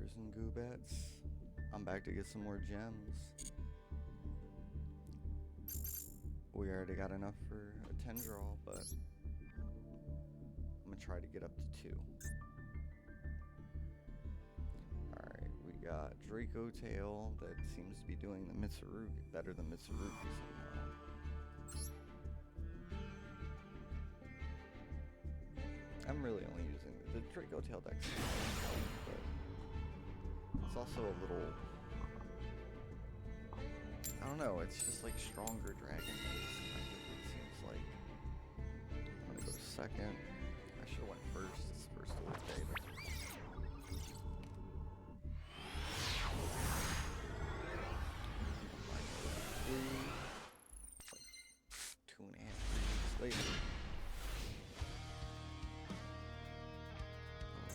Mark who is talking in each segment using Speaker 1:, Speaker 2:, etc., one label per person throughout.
Speaker 1: Goobers and Goobettes. I'm back to get some more gems. We already got enough for a 10 draw, but I'm gonna try to get up to 2. Alright, we got Draco Tail that seems to be doing the Mitsurugi better than Mitsurugi somehow. I'm really only using the Draco Tail deck, but it's also a little, I don't know, it's just like stronger dragon base, kind of, it seems like. I'm gonna go second. I should have went first. It's the first of the day. Two and a half, 3 weeks later.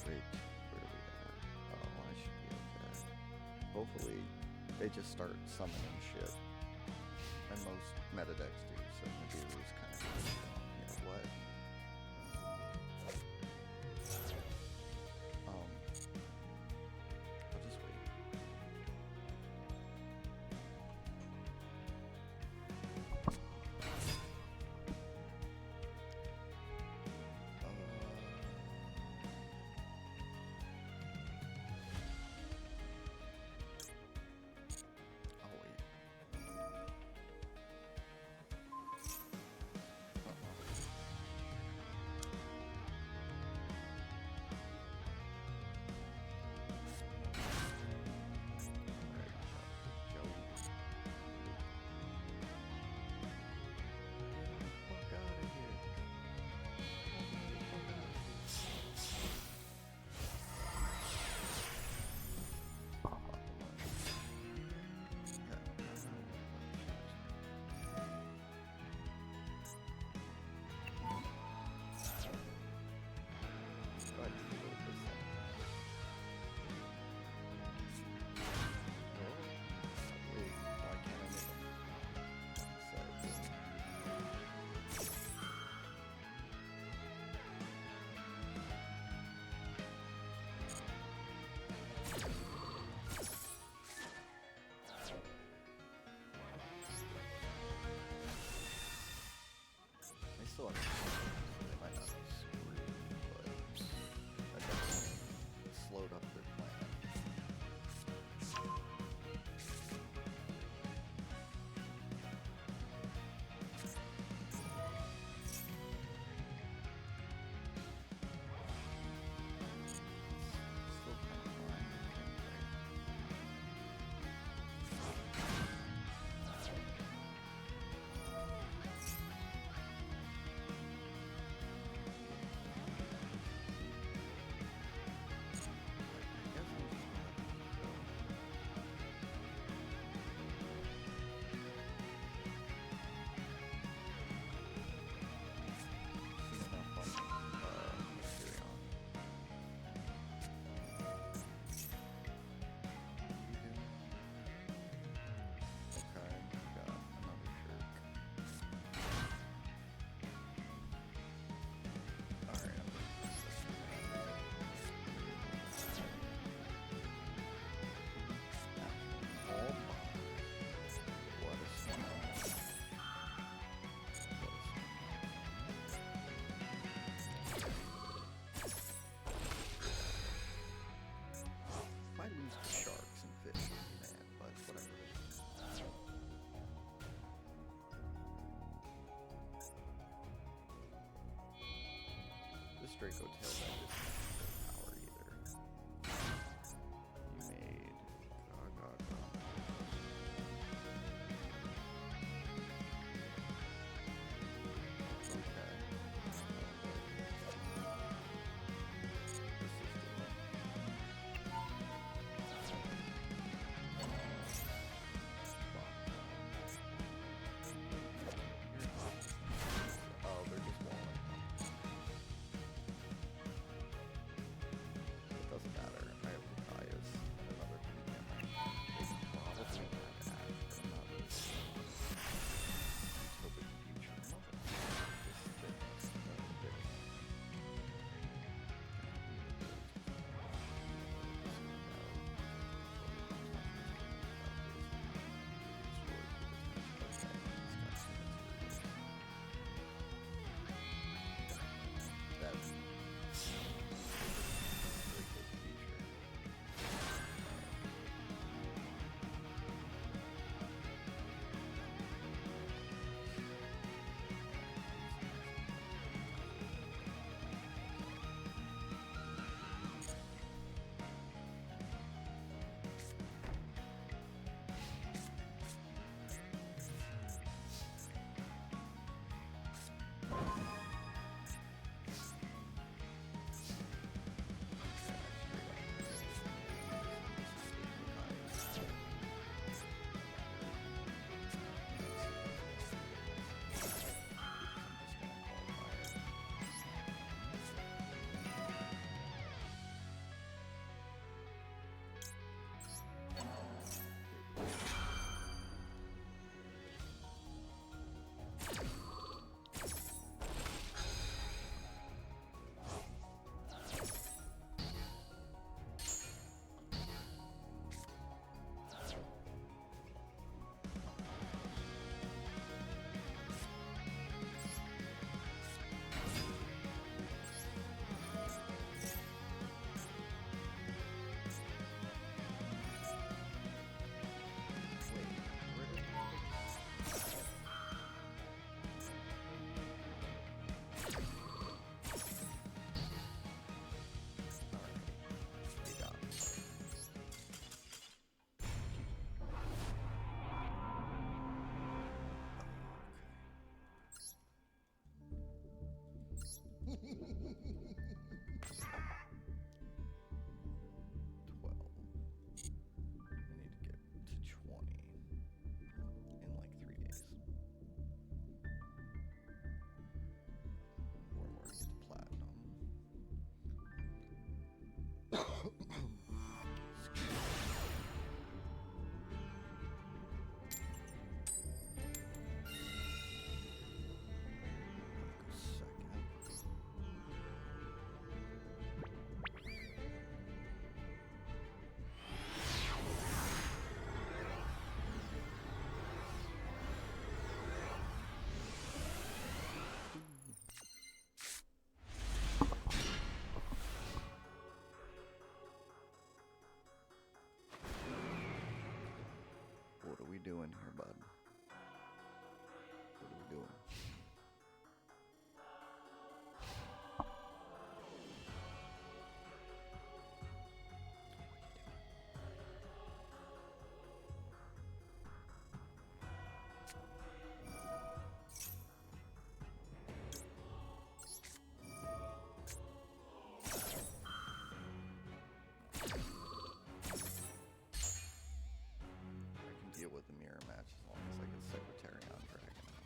Speaker 1: Wait, where are we at? Oh, I should be okay. Hopefully, they just start summoning shit. And most meta decks do, so Nibiru's kind of, you know what? I'll just wait. I'll wait. Still have they might not be screwed, but that definitely slowed up their plan. Still kind of fine. I lose to sharks and fish, man, but whatever. This Draco Tail deck isn't power either. You made Okay. What are we doing here, bud? What are we doing? Deal with the mirror match as long as I get Secretary on Dragon out.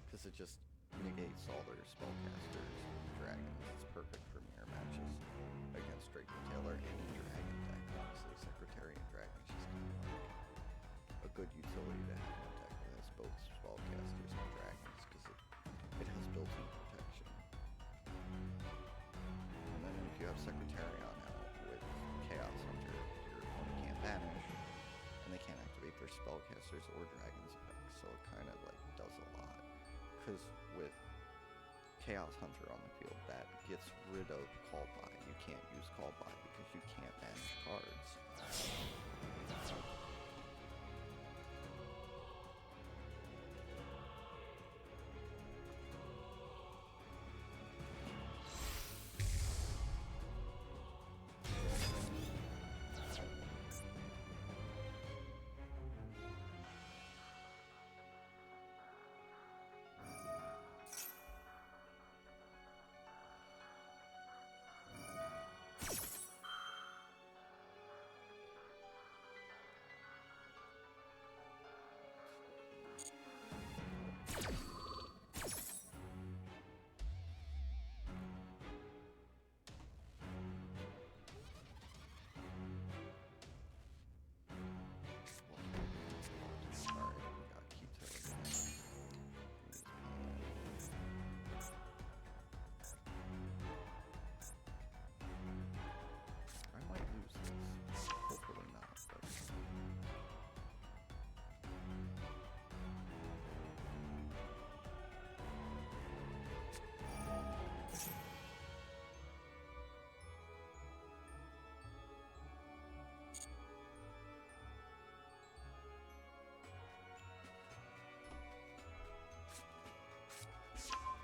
Speaker 1: Because it just negates all their spellcasters and dragons. It's perfect for mirror matches against Draco Tailor any dragon deck. Honestly, Secretary and Dragon is just kind of like a good utility to have in a deck that has both spellcasters and dragons because it has built-in protection. And then if you have Secretary on out with Chaos Hunter, your opponent can't banish. And they can't activate their spellcasters or dragons effects, so it kind of like does a lot. Because with Chaos Hunter on the field, that gets rid of Call By. You can't use Call By because you can't banish cards.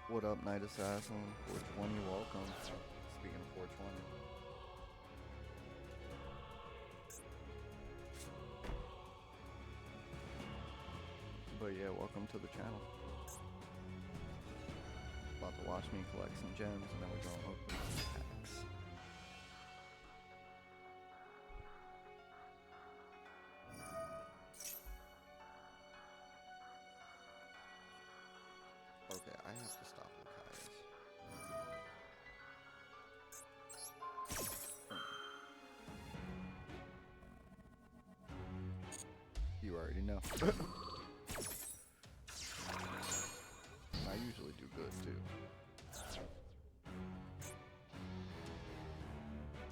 Speaker 1: What up, Night Assassin? 420, welcome. Speaking of 420. But yeah, welcome to the channel. About to watch me collect some gems and then we're going to open some packs. Okay, I have to stop Lucaris. You already know. I usually do good too.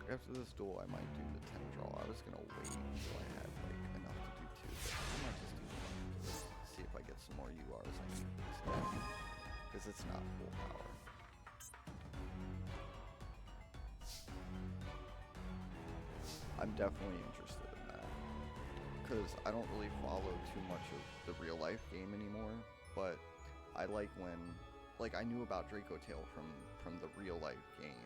Speaker 1: After this duel, I might do the 10 draw. I was gonna wait until I had like enough to do 2, but I might just do 1 see if I get some more URs I need for this deck. Because it's not full power. I'm definitely interested in that. Because I don't really follow too much of the real life game anymore, but I like when, like I knew about Draco Tail from the real life game.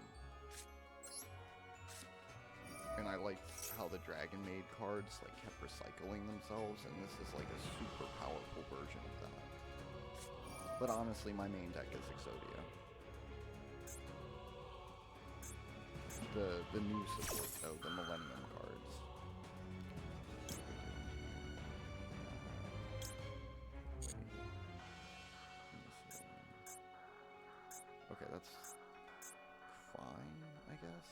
Speaker 1: And I liked how the Dragon Maid cards like kept recycling themselves, and this is like a super powerful version of that. But honestly, my main deck is Exodia. The new support though, the Millennium cards. Okay, that's fine, I guess.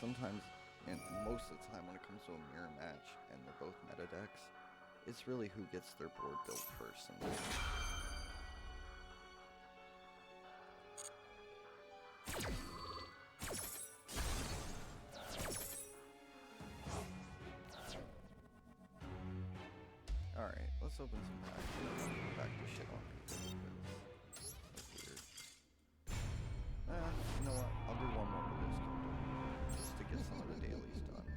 Speaker 1: sometimes, and most of the time when it comes to a mirror match and they're both meta decks, it's really who gets their board built first. And alright, let's open some packs. Back to shit on people. That's weird. You know what? I'll do one more with this character. Just to get some of the dailies done.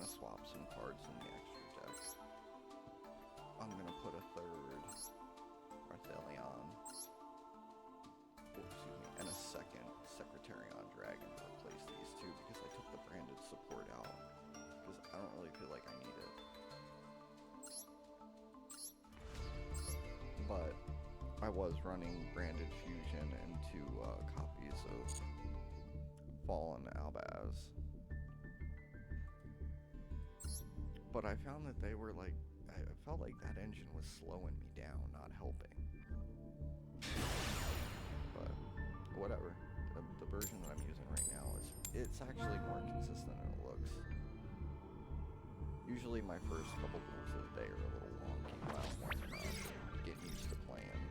Speaker 1: Swap some cards in the extra deck. I'm gonna put a third Arthelion, and a second Secretarion Dragon to replace these two because I took the branded support out because I don't really feel like I need it. But I was running branded fusion and 2 copies of Fallen Albaz. But I found that they were like, I felt like that engine was slowing me down, not helping. But whatever. The version that I'm using right now it's actually more consistent than it looks. Usually my first couple duels of the day are a little wonky while I'm warming up, getting used to playing.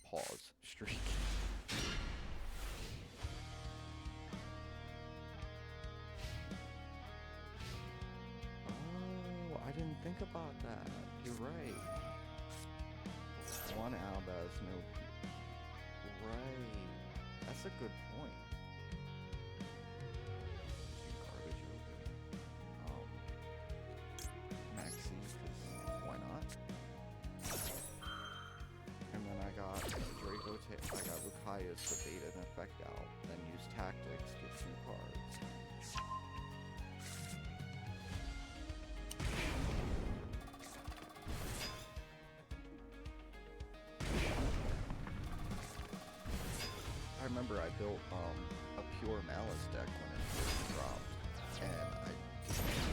Speaker 1: Pause. Streak. I didn't think about that. You're right. 1 Albaz, no. Right. That's a good point. Garbage open. Maxi, because why not? And then I got Draco. I got Lucayas to bait an effect out, then use Tactics, get 2 cards. I remember I built a pure Malice deck when it first dropped, and I just made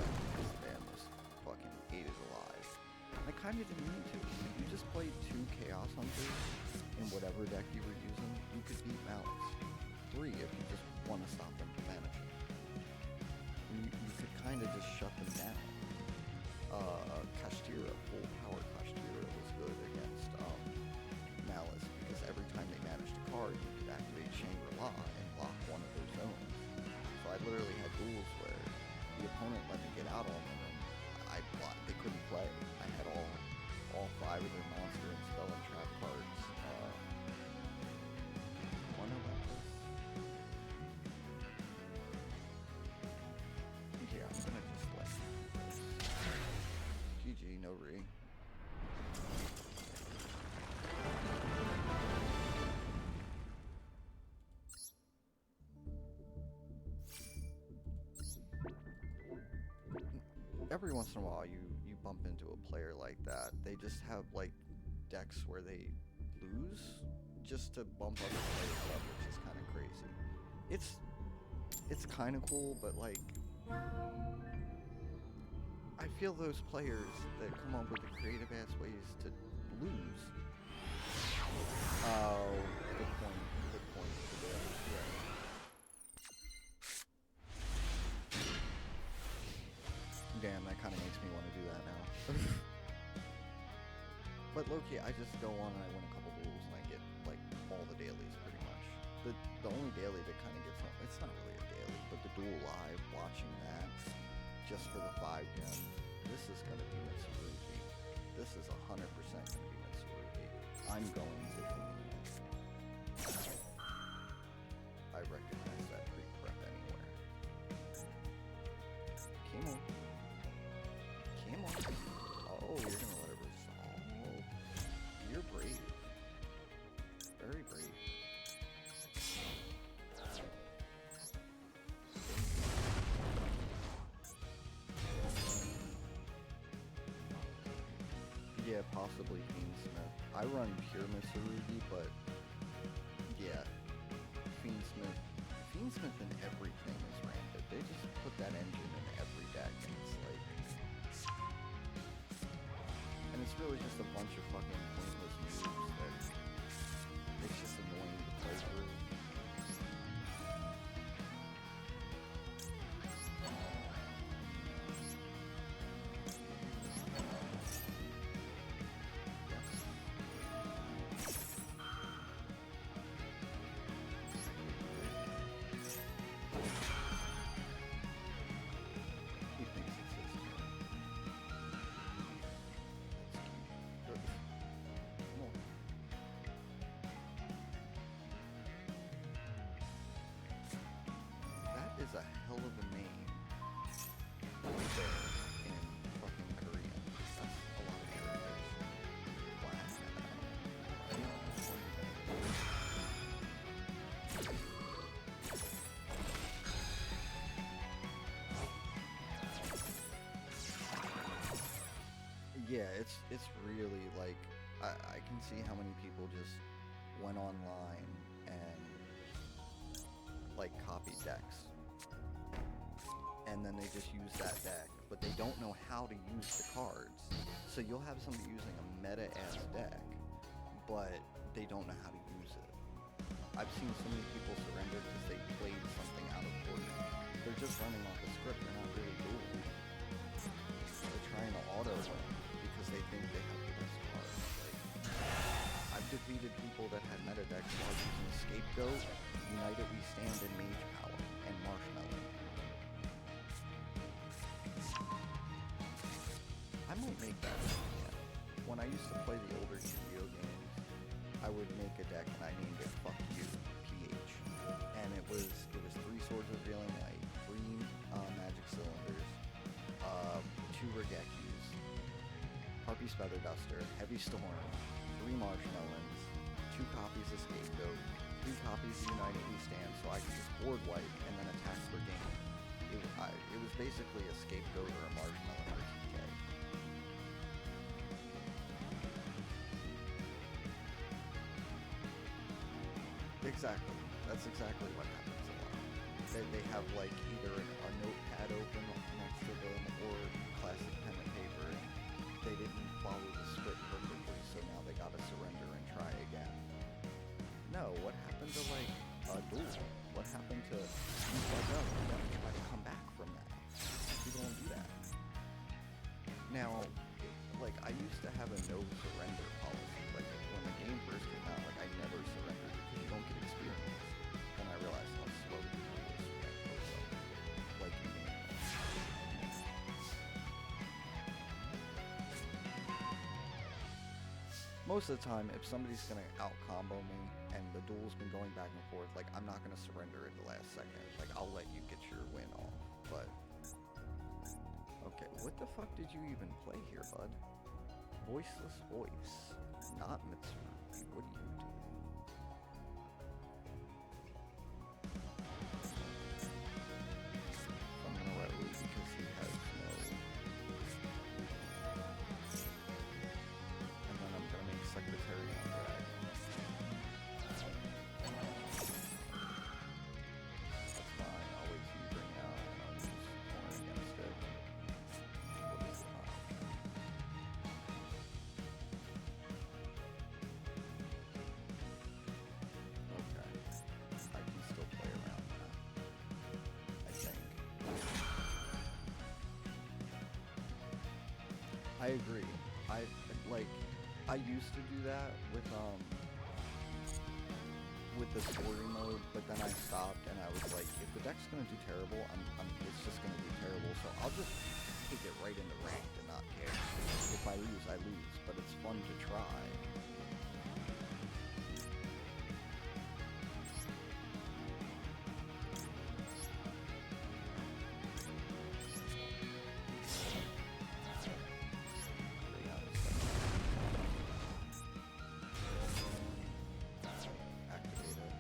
Speaker 1: that because the band was fucking ate it alive. And I kind of didn't need to. If you just played 2 Chaos Hunters in whatever deck you were using, you could beat Malice. 3 if you just want to stop them from managing. You could kind of just shut them down. Kashtira, full power Kashtira was good against Malice because every time they managed a card, you could activate Shangri-La and lock one of their zones. So I literally had duels where the opponent let me get out on them and I blocked. They couldn't play. I had all 5 of their monster and spell and trap cards. One of them. Yeah, I'm gonna just let GG, no re. Every once in a while you bump into a player like that. They just have like decks where they lose just to bump other players up, which is kind of crazy. It's kind of cool, but like I feel those players that come up with the creative ass ways to lose. Oh, good point. Good point. Yeah. Damn, that kind of makes me want to do that now. But low-key, I just go on and I win a couple duels and I get like all the dailies pretty much. The only daily that kind of gets on, it's not really a daily, but the duel live, watching that just for the 5 gen, this is going to be Mitsurugi. This is 100% going to be Mitsurugi. I'm going to convenience. I recognize that pre-prep anywhere. Come on. Come on. Oh, you're gonna let it resolve. You're brave. Very brave. Yeah, possibly Fiendsmith. I run pure Mitsurugi, but yeah, Fiendsmith. Fiendsmith in everything is rampant. They just put that engine in every deck, and it's like, and it's really just a bunch of fucking pointless moves that it's just annoying to play through. He thinks it's his turn. That's cute. Good. Come on. That is a hell of a name. Bear in fucking Korean. That's a lot of characters. Wow. Yeah, it's really like I can see how many people just went online and like copied decks, and then they just use that deck, but they don't know how to use the cards. So you'll have somebody using a meta ass deck, but they don't know how to use it. I've seen so many people surrender because they played something out of order. They're just running off the script. They're not really dueling. They're trying to auto win because they think they have the best cards. Like, I've defeated people that had meta decks while using Scapegoat, United We Stand, and Mage Power, and Marshmallow. I might make that again. When I used to play the older Yu-Gi-Oh games, I would make a deck and I named it Fuck You, PH. And it was 3 Swords of Revealing Light, 3 Magic Cylinders, 2 Regekis, Harpy's Feather Duster, Heavy Storm, 3 Marshmelons, 2 copies of Scapegoat, 3 copies of United We Stand, so I could just board wipe and then attack for game. It was basically a Scapegoat or a Marshmelon or TK.
Speaker 2: Exactly. That's exactly what happens a lot. They have like either a notepad open next to them or classic pen and paper. And they didn't follow the script perfectly, so now they gotta surrender and try again. No, what happened to like a Duel? What happened to you fuck up and then try to come back from that? People don't do that. Now, like I used to have a no surrender policy. Like when the game first came out, like I never surrendered because you don't get experience. And I realized how slow the Duel was like you mean. Most of the time, if somebody's gonna out combo me and the duel's been going back and forth, like I'm not gonna surrender at the last second. Like I'll let you get your win off. But okay, what the fuck did you even play here, bud? Voiceless Voice, not Mitsurugi. What do you do? I'm gonna let Lee because he has no. And then I'm gonna make Secretary on drag. That's fine. I'll wait till you bring it out and I'll use Horn against it. What is the file? Okay. I can still play around that. I think. I agree. I used to do that with the story mode, but then I stopped and I was like, if the deck's gonna do terrible, it's just gonna do terrible, so I'll just take it right into ranked and not care. If I lose, I lose, but it's fun to try. Activate it.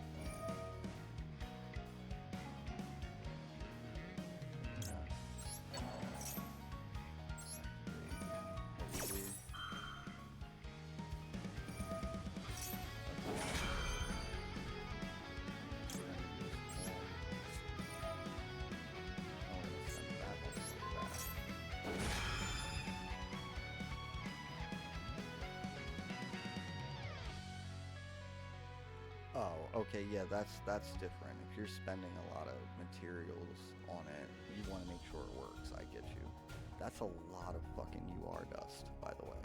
Speaker 2: Okay, yeah, that's different. If you're spending a lot of materials on it, you want to make sure it works. I get you. That's a lot of fucking UR dust, by the way,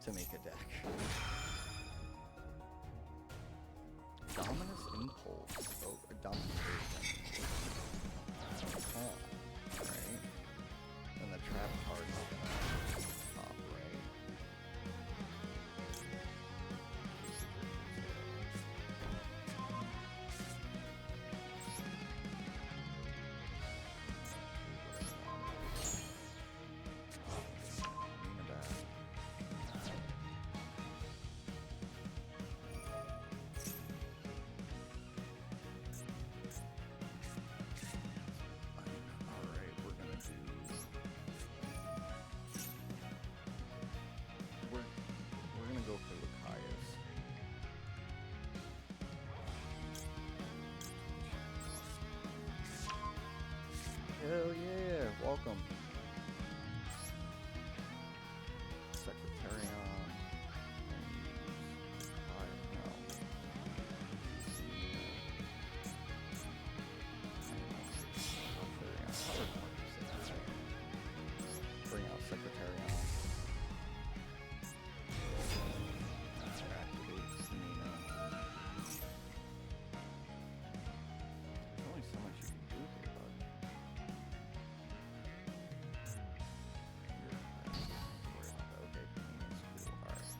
Speaker 2: to make a deck. Dominus Impulse. Oh, Domination. Huh. Right. And the trap card is gonna pop, right? Alright, we're gonna do... We're gonna go for Lucaeus. Hell yeah! Welcome. Secretarion. Bring out Secretarion. Activate Nina. There's only so much you can do here, bud. Okay, Nina's cool. Alright.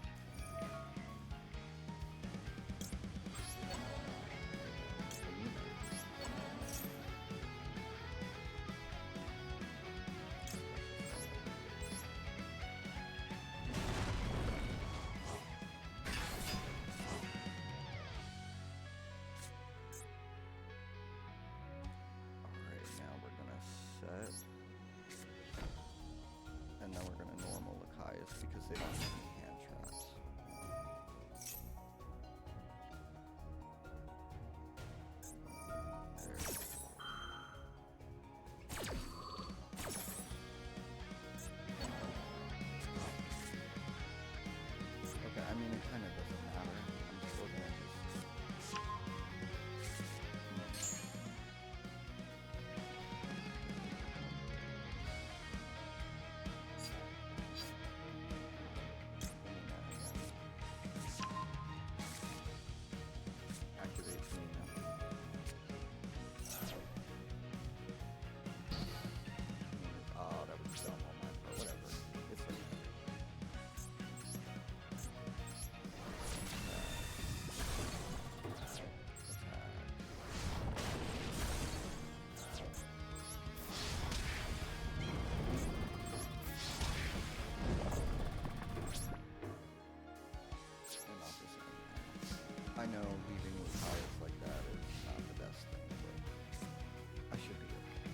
Speaker 2: Alright, now we're gonna set. And then we're gonna normal Lucaeus because they don't have any hand traps. There. Okay, I mean, it kind of doesn't matter. I'm still gonna just... Activate Nina. Oh, that was dumb on my part. Whatever. It's okay. I know leaving Lucaeus like that is not the best thing, but I should be okay.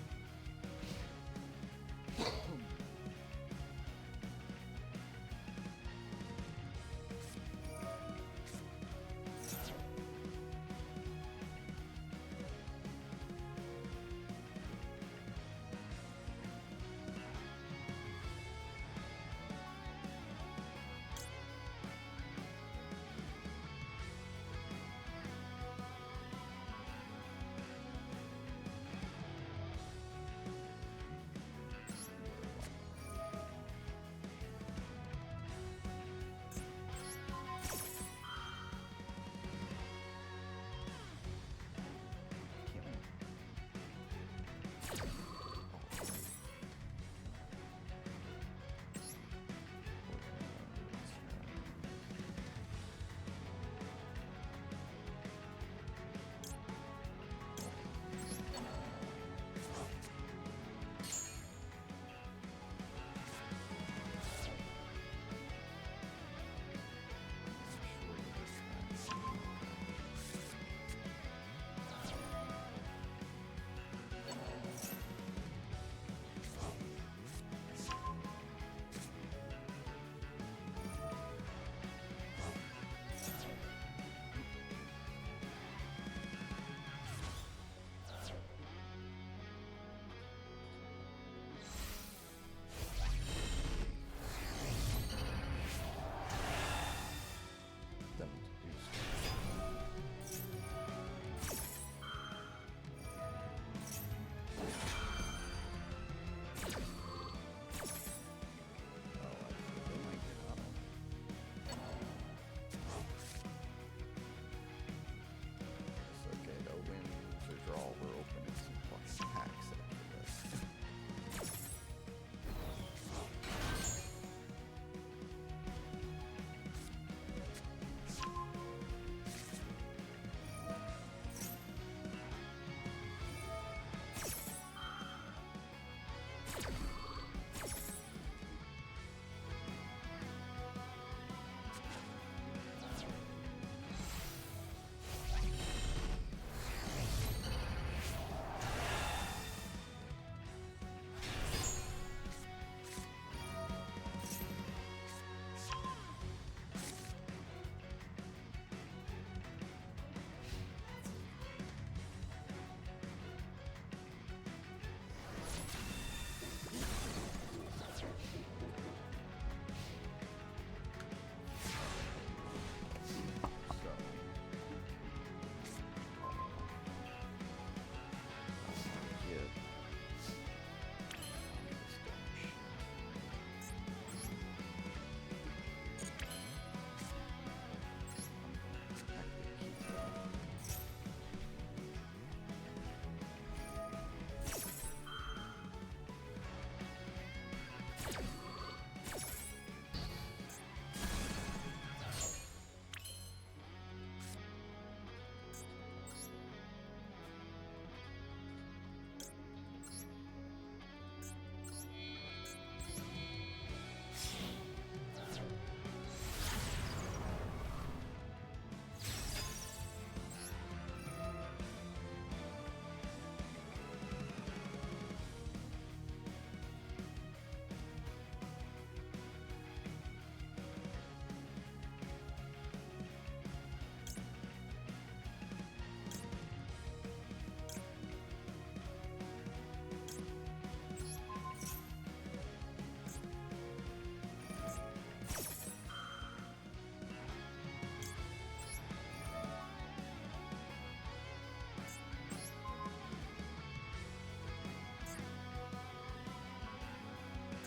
Speaker 2: Active key though.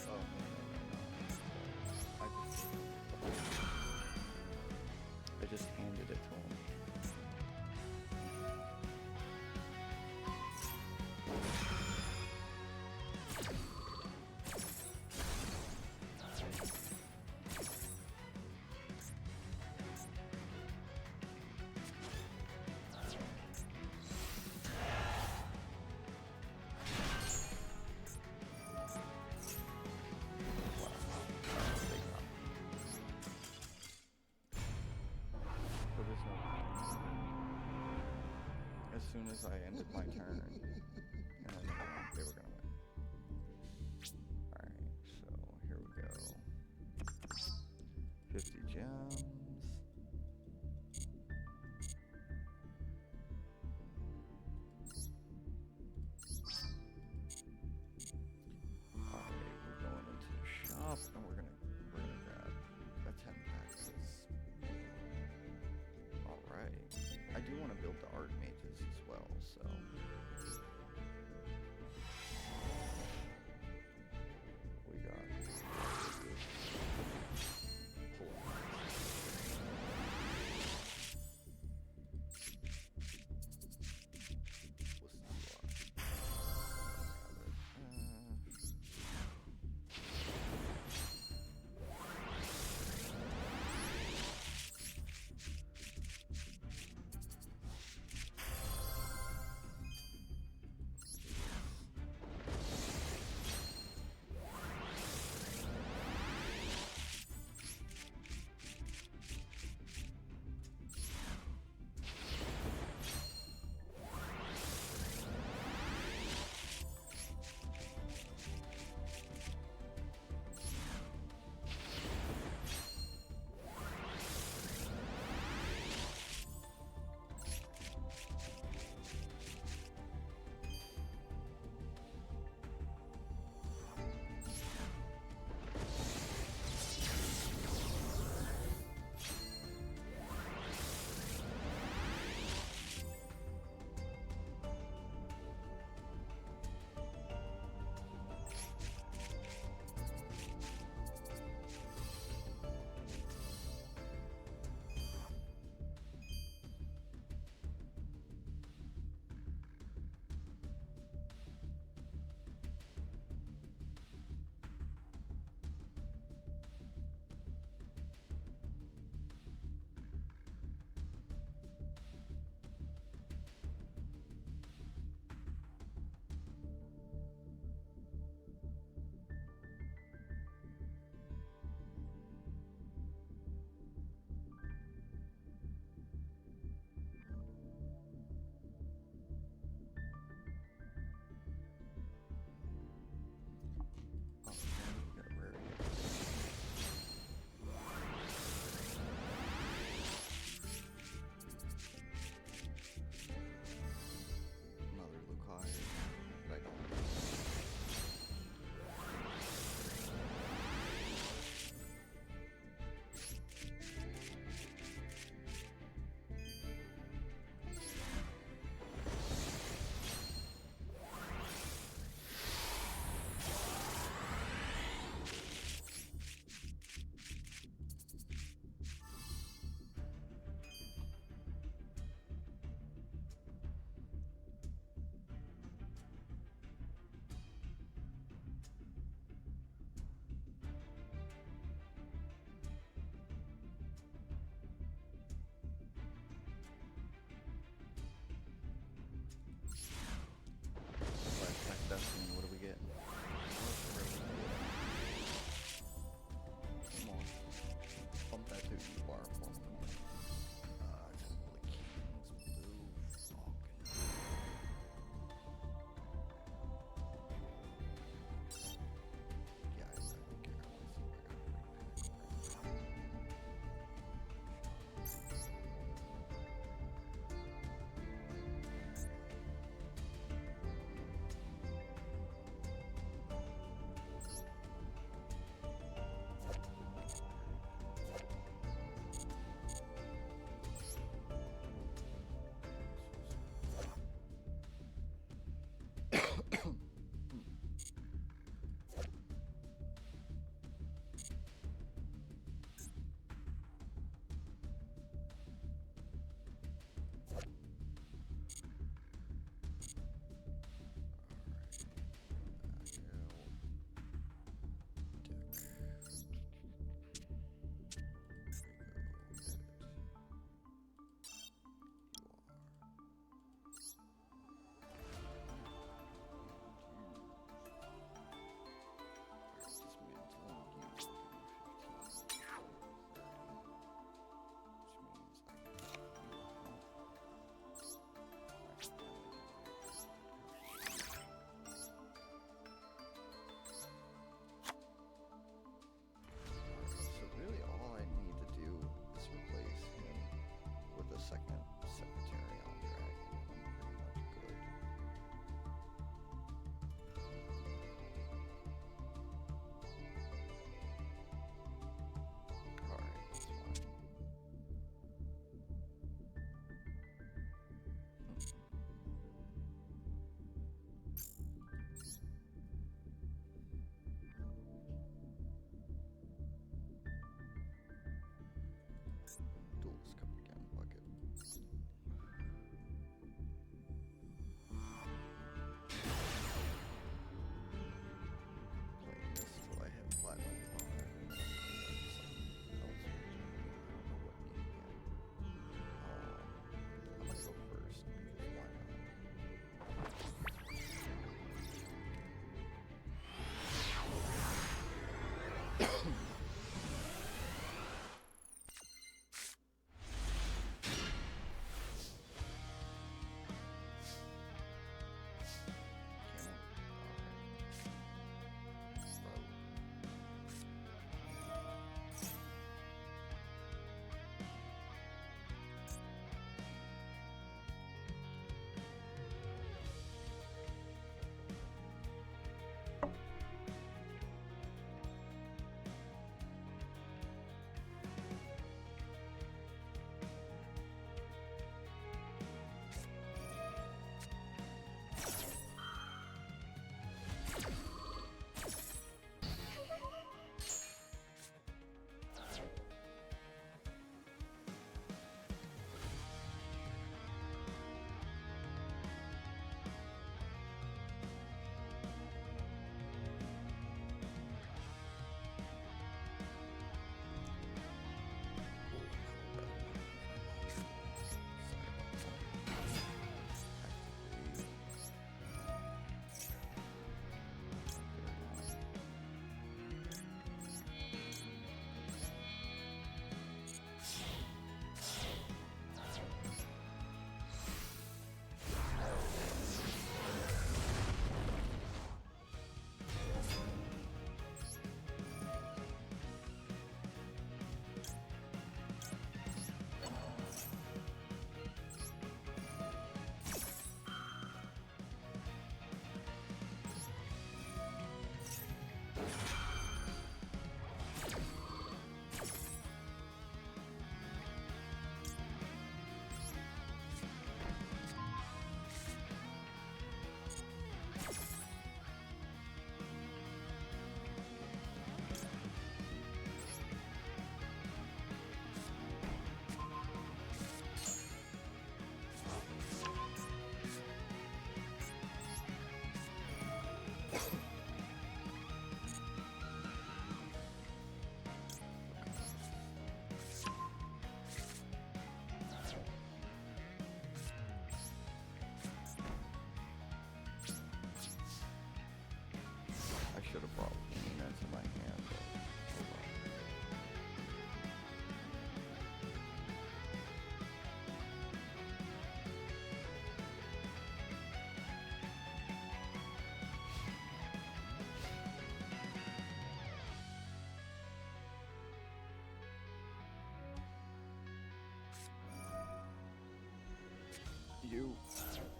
Speaker 2: Oh, no. I just handed it to him. As soon as I ended my turn, and then they were gonna win. Alright, so here we go. 50 gems. Alright, we're going into the shop and we're gonna grab a 10 pack. Alright. I do want to build the art mages as well, so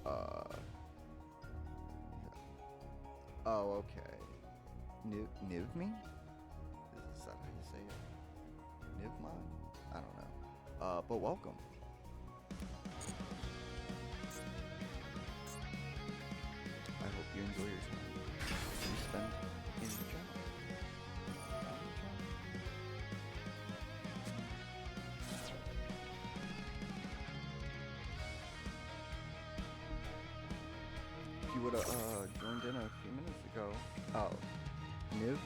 Speaker 1: Uh, oh, okay. Nivme? Is that how you say it? Nivmon? I don't know. But welcome. I hope you enjoy your time you spend in the channel. If you would have joined in a few minutes ago. Oh, Niv?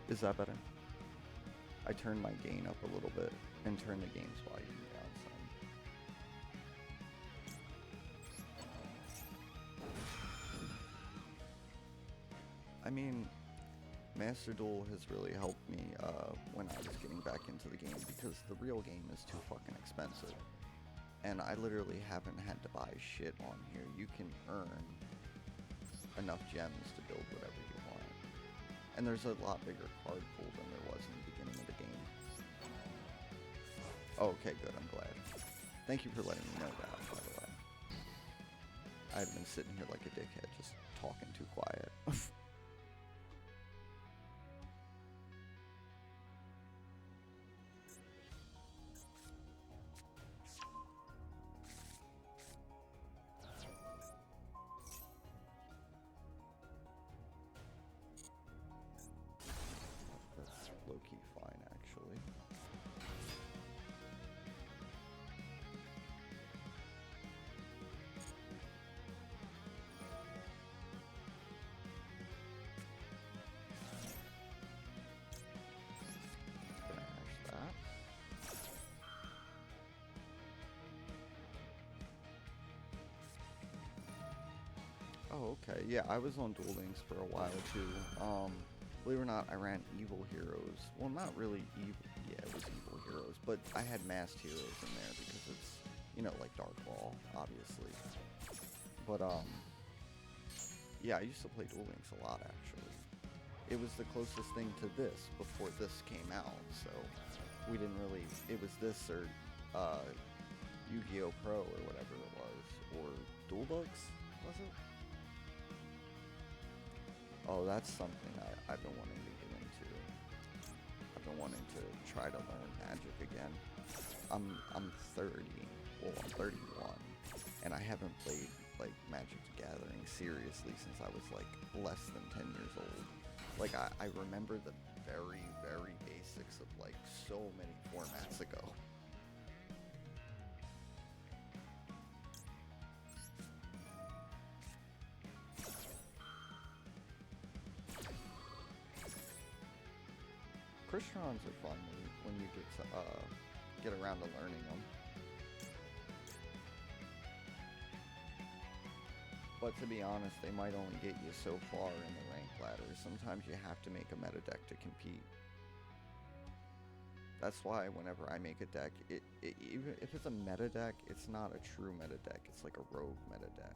Speaker 1: Is that better? I turned my gain up a little bit and turned the game's volume down some. I mean, Master Duel has really helped me when I was getting back into the game because the real game is too fucking expensive. And I literally haven't had to buy shit on here. You can earn enough gems to build whatever you want. And there's a lot bigger card pool than there was in the beginning of the game. Oh, okay, good, I'm glad. Thank you for letting me know that, by the way. I've been sitting here like a dickhead, just talking too quiet. That's low-key fine, actually. Gonna hash that. Oh, okay. Yeah, I was on Duel Links for a while too. Believe it or not, I ran Evil Heroes. Well, not really evil. Yeah, it was Evil Heroes, but I had masked heroes in there because it's, you know, like Dark Ball, obviously. But yeah, I used to play Duel Links a lot actually. It was the closest thing to this before this came out, so we didn't really. It was this or Yu-Gi-Oh! Pro or whatever it was, or Duel Books, was it? Oh, that's something I've been wanting to get into. I've been wanting to try to learn Magic again. I'm 30, well I'm 31, and I haven't played like Magic the Gathering seriously since I was like less than 10 years old. Like I remember the very, very basics of like so many formats ago. Crystons are fun when you get around to learning them. But to be honest, they might only get you so far in the rank ladder. Sometimes you have to make a meta deck to compete. That's why whenever I make a deck, even if it's a meta deck, it's not a true meta deck. It's like a rogue meta deck.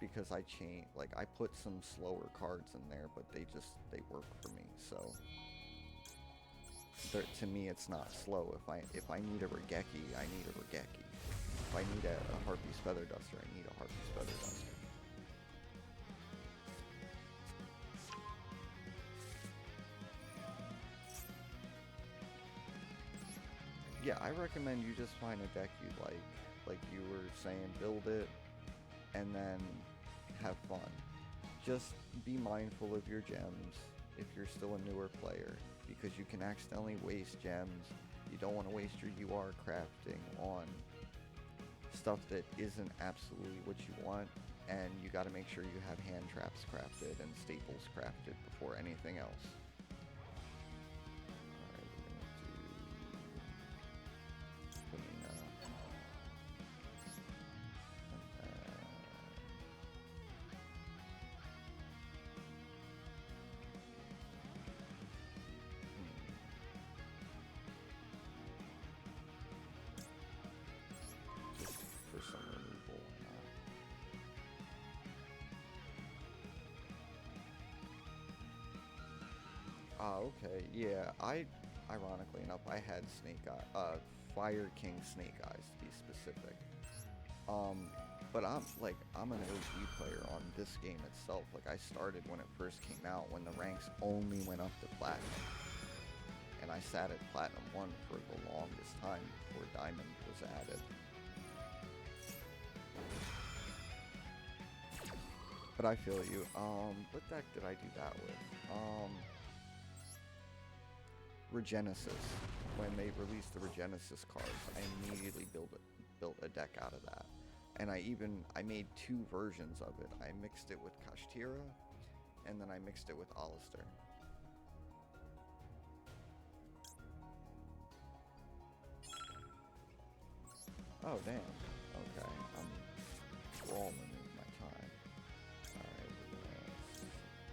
Speaker 1: Because I put some slower cards in there, but they work for me. So to me, it's not slow. If I need a Regeki, I need a Regeki. If I need a Harpy's Feather Duster, I need a Harpy's Feather Duster. Yeah, I recommend you just find a deck you like you were saying, build it, and then have fun. Just be mindful of your gems if you're still a newer player, because you can accidentally waste gems. You don't want to waste your UR crafting on stuff that isn't absolutely what you want, and you got to make sure you have hand traps crafted and staples crafted before anything else. Alright, we're gonna do
Speaker 2: Okay. Yeah, ironically enough, I had Fire King Snake Eyes to be specific. Um, but I'm an OG player on this game itself. Like I started when it first came out, when the ranks only went up to platinum, and I sat at platinum 1 for the longest time before diamond was added. But I feel you. What deck did I do that with? Regenesis. When they released the Regenesis cards, I immediately built a deck out of that. And I made 2 versions of it. I mixed it with Kashtira, and then I mixed it with Alistair. Oh damn. Okay. I'm rolling in my time. Alright,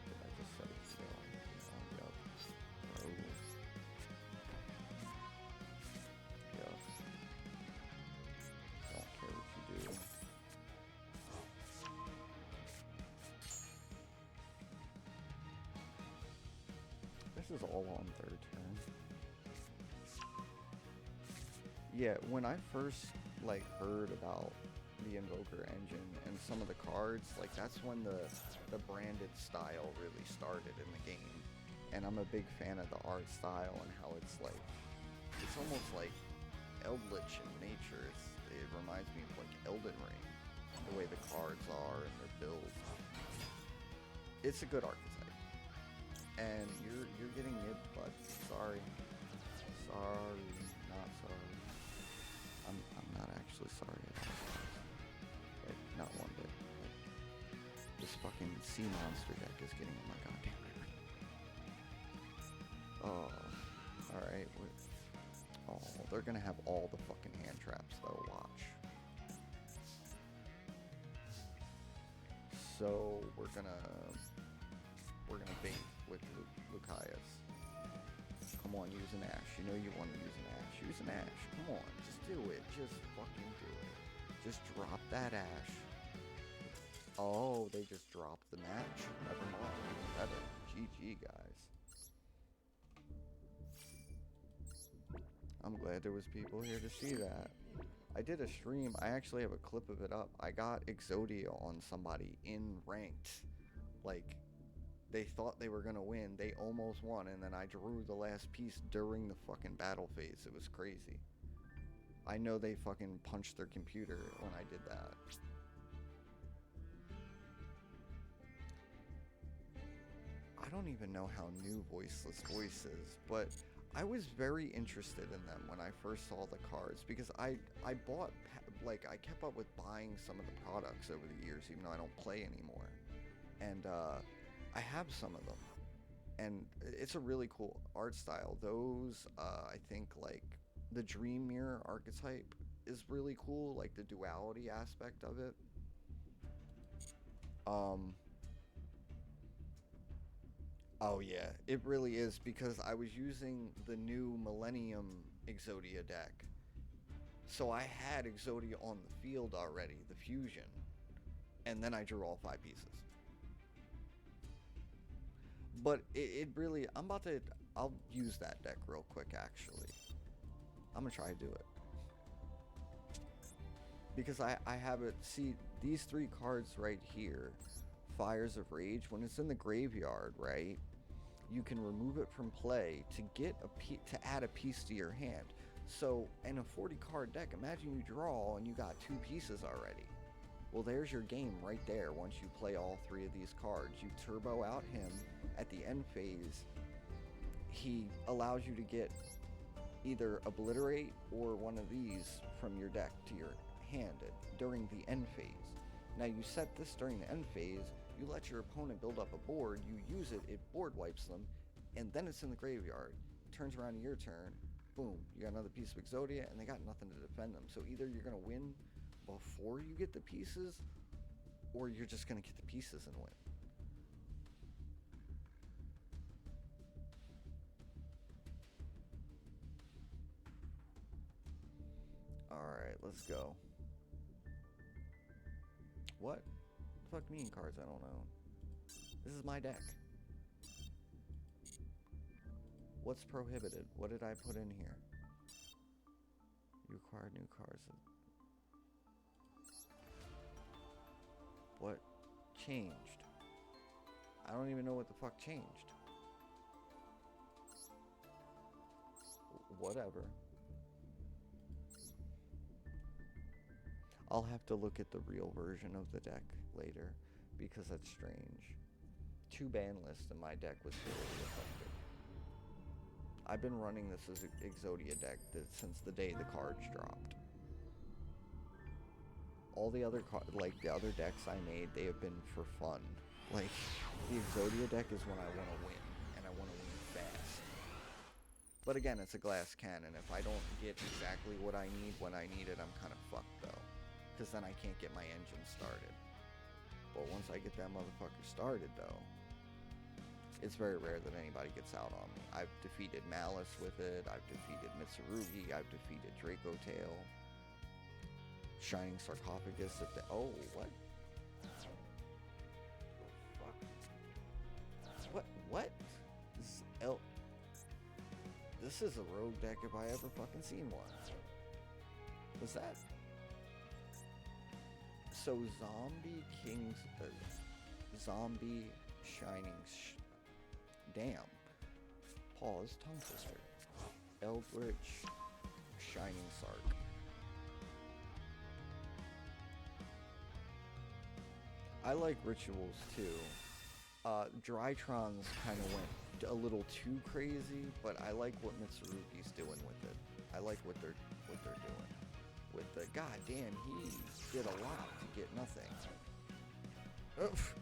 Speaker 2: did I just set it still? Yep. Oh. Yep. Don't care what you do. This is all on 3rd turn. Yeah, when I first heard about the Invoker engine and some of the cards, that's when the branded style really started in the game. And I'm a big fan of the art style and how it's almost like Eldritch in nature. It reminds me of Elden Ring, the way the cards are and their builds. It's a good archetype. And you're getting it, but sorry. Sorry, not sorry. I'm not actually sorry at all. Not one bit. This fucking sea monster deck is getting on my goddamn nerves. Oh, alright. Oh, they're gonna have all the fucking hand traps though, watch. So we're gonna bait with Lucius. Come on, use an Ash. You know you want to use an Ash. Use an Ash. Come on, just do it. Just fucking do it. Just drop that Ash. Oh, they just dropped the match. Never mind. Even better. GG, guys. I'm glad there was people here to see that. I did a stream. I actually have a clip of it up. I got Exodia on somebody in ranked. They thought they were gonna win. They almost won, and then I drew the last piece during the fucking battle phase. It was crazy. I know they fucking punched their computer when I did that. I don't even know how new Voiceless Voice is, but I was very interested in them when I first saw the cards because I bought, I kept up with buying some of the products over the years, even though I don't play anymore. And I have some of them, and it's a really cool art style. Those, I think, the Dream Mirror archetype is really cool, the duality aspect of it. Oh yeah, it really is, because I was using the new Millennium Exodia deck. So I had Exodia on the field already, the fusion, and then I drew all 5 pieces. But it really, I'll use that deck real quick actually. I'm gonna try to do it. Because I have it, see, these 3 cards right here, Fires of Rage, when it's in the graveyard, right, you can remove it from play to get to add a piece to your hand. So in a 40 card deck, imagine you draw and you got 2 pieces already. Well, there's your game right there. Once you play all 3 of these cards, you turbo out him at the end phase. He allows you to get either Obliterate or one of these from your deck to your hand during the end phase. Now you set this during the end phase, you let your opponent build up a board, you use it, it board wipes them, and then it's in the graveyard. Turns around to your turn, boom, you got another piece of Exodia, and they got nothing to defend them. So either you're gonna win before you get the pieces, or you're just gonna get the pieces and win. Alright, let's go. What? The fuck mean cards I don't own? This is my deck.
Speaker 1: What's prohibited? What did I put in here? You acquire new cards. What changed? I don't even know what the fuck changed. Whatever. I'll have to look at the real version of the deck later because that's strange. 2 ban lists and my deck was barely affected. I've been running this as Exodia deck since the day the cards dropped. All the other the other decks I made, they have been for fun. Like, the Exodia deck is when I want to win, and I want to win fast. But again, it's a glass cannon. If I don't get exactly what I need when I need it, I'm kind of fucked, though. Because then I can't get my engine started. But once I get that motherfucker started, though, it's very rare that anybody gets out on me. I've defeated Malice with it, I've defeated Mitsurugi, I've defeated Draco Tail, Shining Sarcophagus at the... Oh, what? What? This is a rogue deck if I ever fucking seen one. What's that? So Zombie Shining... Damn. Pause, tongue twister. Eldritch Shining Sark. I like rituals too. Drytron's kind of went a little too crazy, but I like what Mitsurugi's doing with it. I like what they're doing with the... Goddamn, he did a lot to get nothing. Oof.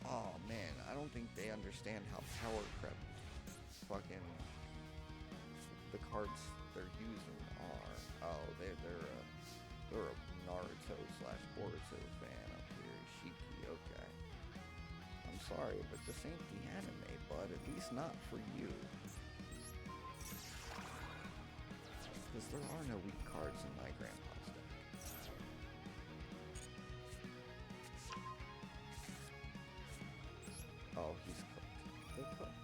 Speaker 1: Oh man, I don't think they understand how power crept fucking the cards they're using are. Oh, they're a Naruto / Boruto fan up here. Shiki, okay. I'm sorry, but this ain't the anime, bud. At least not for you. Because there are no weak cards in my grandpa's deck. Oh, he's cooked. They're cooked.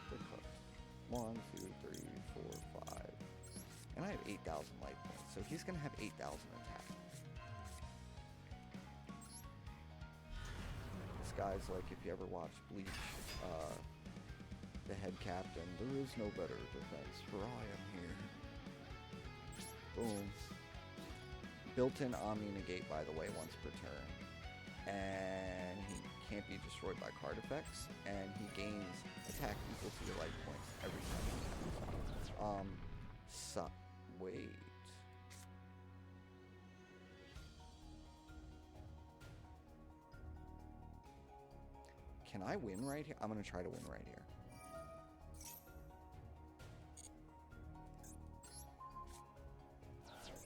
Speaker 1: They're cooked. 1, 2, 3, 4, 5. And I have 8,000 life points, so he's gonna have 8,000 attack. This guy's like, if you ever watched Bleach, the head captain, there is no better defense, for I am here. Boom. Built-in Omni Negate, by the way, once per turn. And he can't be destroyed by card effects, and he gains attack equal to your life points every time he attacks. Wait. Can I win right here? I'm gonna try to win right here.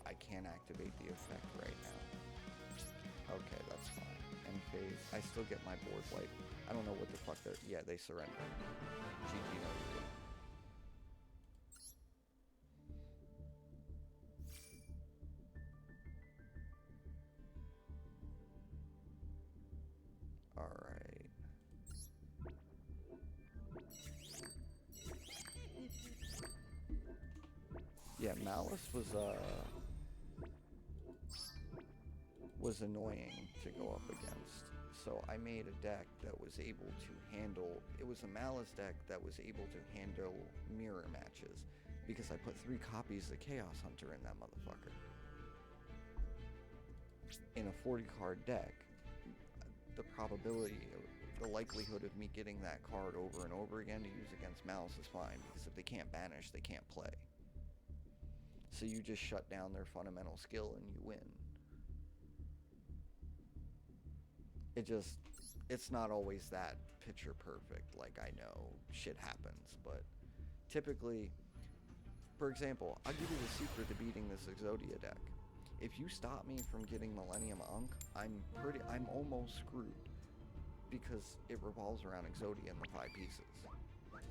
Speaker 1: I can't activate the effect right now. Okay, that's fine. End phase. I still get my board wipe. I don't know what the fuck they're... Yeah, they surrender. GG, no, you didn't. Alright. Yeah, Malice was annoying to go up against. So I made a deck that was able to handle... It was a Malice deck that was able to handle mirror matches. Because I put 3 copies of Chaos Hunter in that motherfucker. In a 40 card deck, the probability, the likelihood of me getting that card over and over again to use against Malice is fine, because if they can't banish, they can't play. So you just shut down their fundamental skill and you win. It's not always that picture perfect, like I know shit happens, but typically, for example, I'll give you the secret to beating this Exodia deck. If you stop me from getting Millennium Unk, I'm almost screwed, because it revolves around Exodia and the 5 pieces.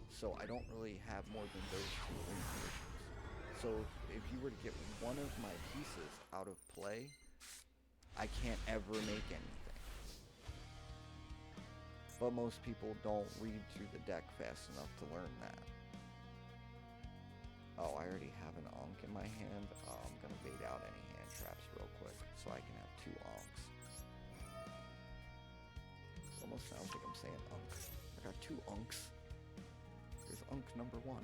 Speaker 1: So I don't really have more than those 2 win conditions. So if you were to get one of my pieces out of play, I can't ever make anything.
Speaker 2: But most people don't read through the deck fast enough to learn that. Oh, I already have an Ankh in my hand. I'm gonna bait out any hand traps real quick so I can have 2 Ankhs. It almost sounds like I'm saying Ankh. I got 2 Ankhs. Here's Ankh number 1.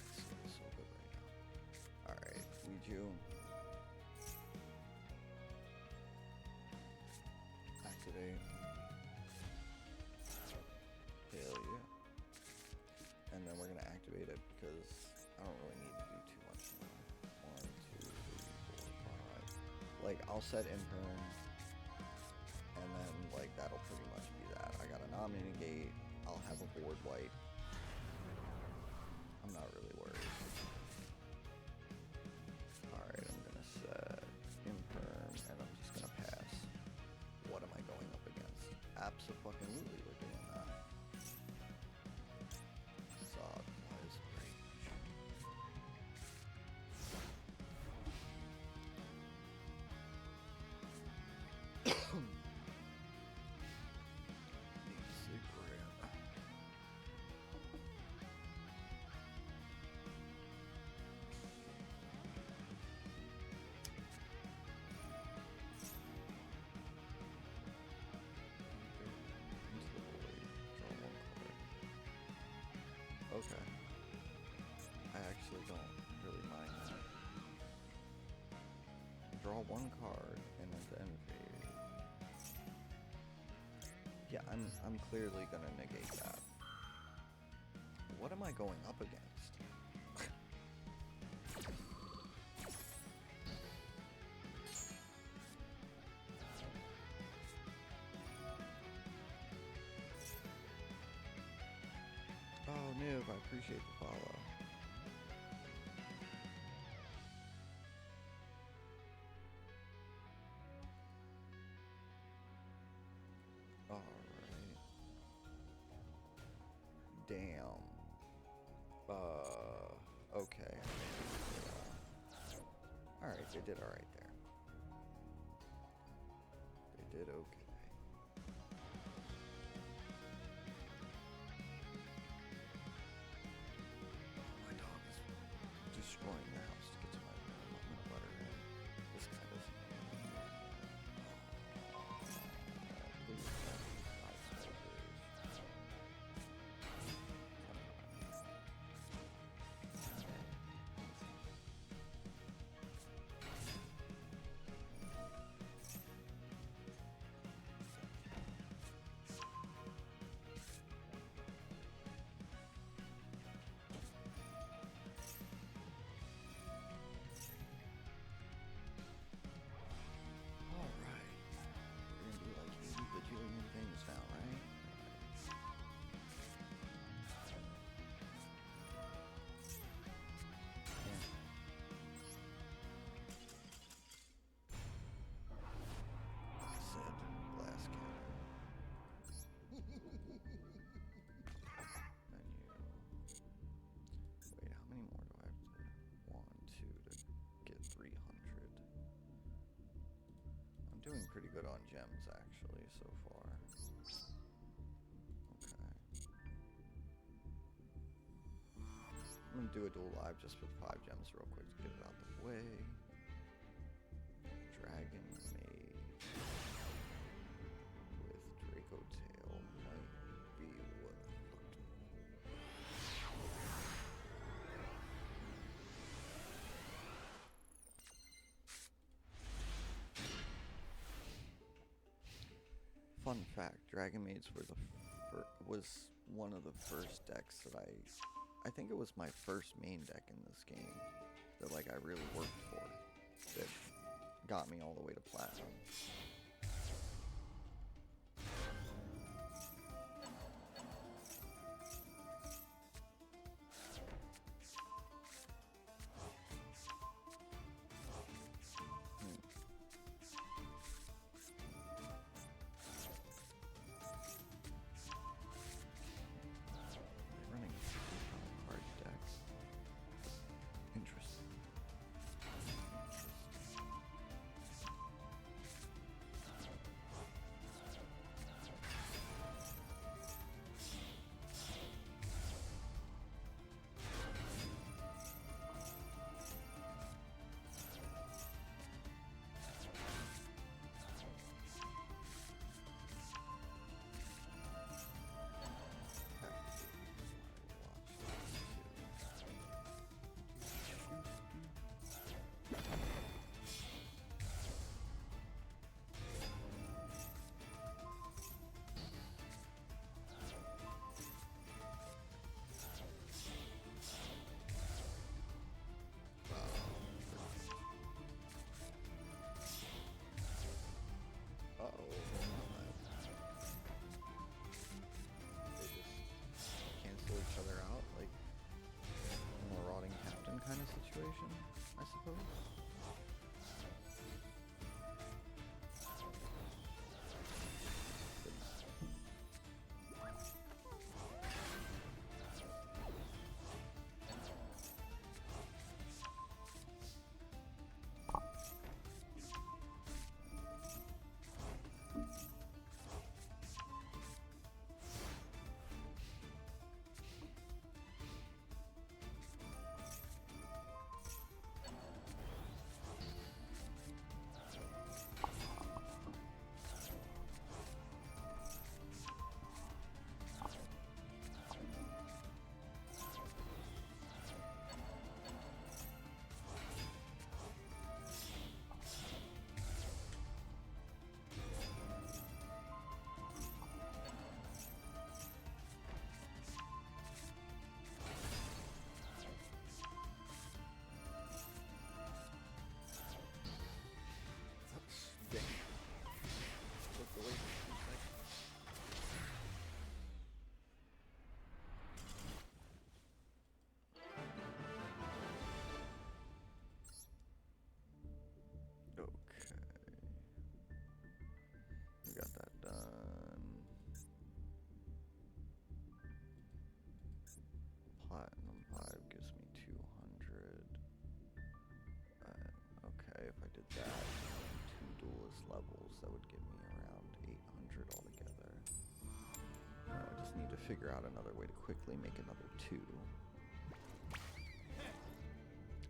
Speaker 2: This feels so good right now. Alright, Ouija. Activate. Hell yeah. And then we're gonna activate it because I don't really need to do too much more. 1, 2, 3, 4, 5. Like, I'll set Imperm, and then, like, that'll pretty much be that. I got a non-negate, I'll have a board wipe. I'm not really worried. Alright, I'm gonna set Imperm, and I'm just gonna pass. What am I going up against? Abso-fucking-lutely, we're doing that. Zod, Wise Range. Need a cigarette. Into the void. Draw 1 card. Okay. I actually don't really mind that. Draw 1 card and at the end of phase. Yeah, I'm clearly gonna negate that. What am I going up against? Oh, Niv, I appreciate the follow. Alright. Damn. Okay. Alright, they did alright there. They did okay. My dog is destroying the house to get to my room. I'm gonna butter him. This guy doesn't. Please, God, soldiers. Alright. We're gonna do like 80 bajillion things now, right? Yeah. Said glass cannon. Menu. Wait, how many more do I have to? 1, 2 to get 300. I'm doing pretty good on gems actually so far. Okay. I'm gonna do a duel live just with 5 gems real quick to get it out the way. Dragon Maid with Draco Tail might be what I'm looking for. Fun fact: Dragon Maids were was one of the first decks that I think it was my first main deck in this game that like I really worked for. That got me all the way to platinum. Running card decks. Interesting.
Speaker 1: figure out another way to quickly make another 2.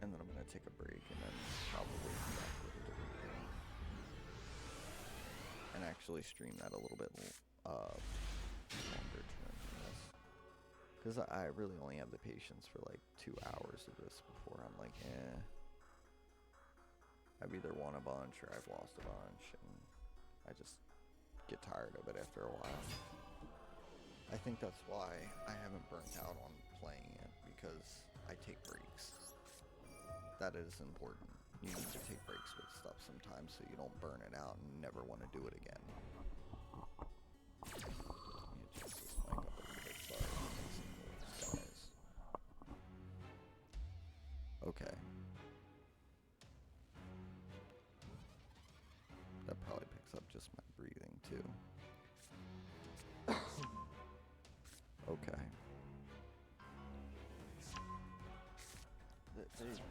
Speaker 1: And then I'm going to take a break and then probably come back with a different game. And actually stream that a little bit longer term than this. Because I really only have the patience for like 2 hours of this before I'm like, eh. I've either won a bunch or I've lost a bunch. And I just get tired of it after a while. I think that's why I haven't burnt out on playing it, because I take breaks. That is important. You need to take breaks with stuff sometimes so you don't burn it out and never want to do it again. Let me adjust this mic up a little bit. Sorry, I'm making some noise. Okay. That probably picks up just my breathing too. Okay.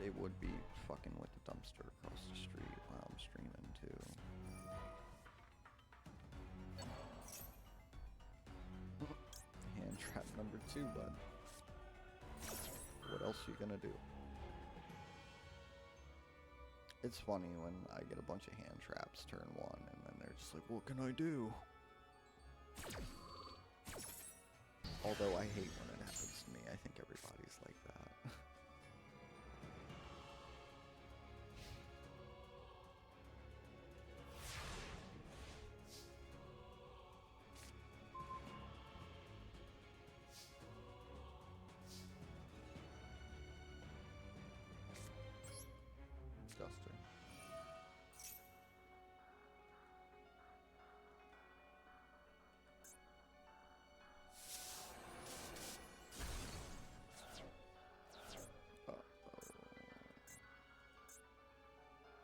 Speaker 1: They would be fucking with the dumpster across the street while I'm streaming too. Hand trap number 2, bud. What else you gonna do? It's funny when I get a bunch of hand traps turn 1 and then they're just like, what can I do? Although I hate when it happens to me. I think everybody's like that. Duster.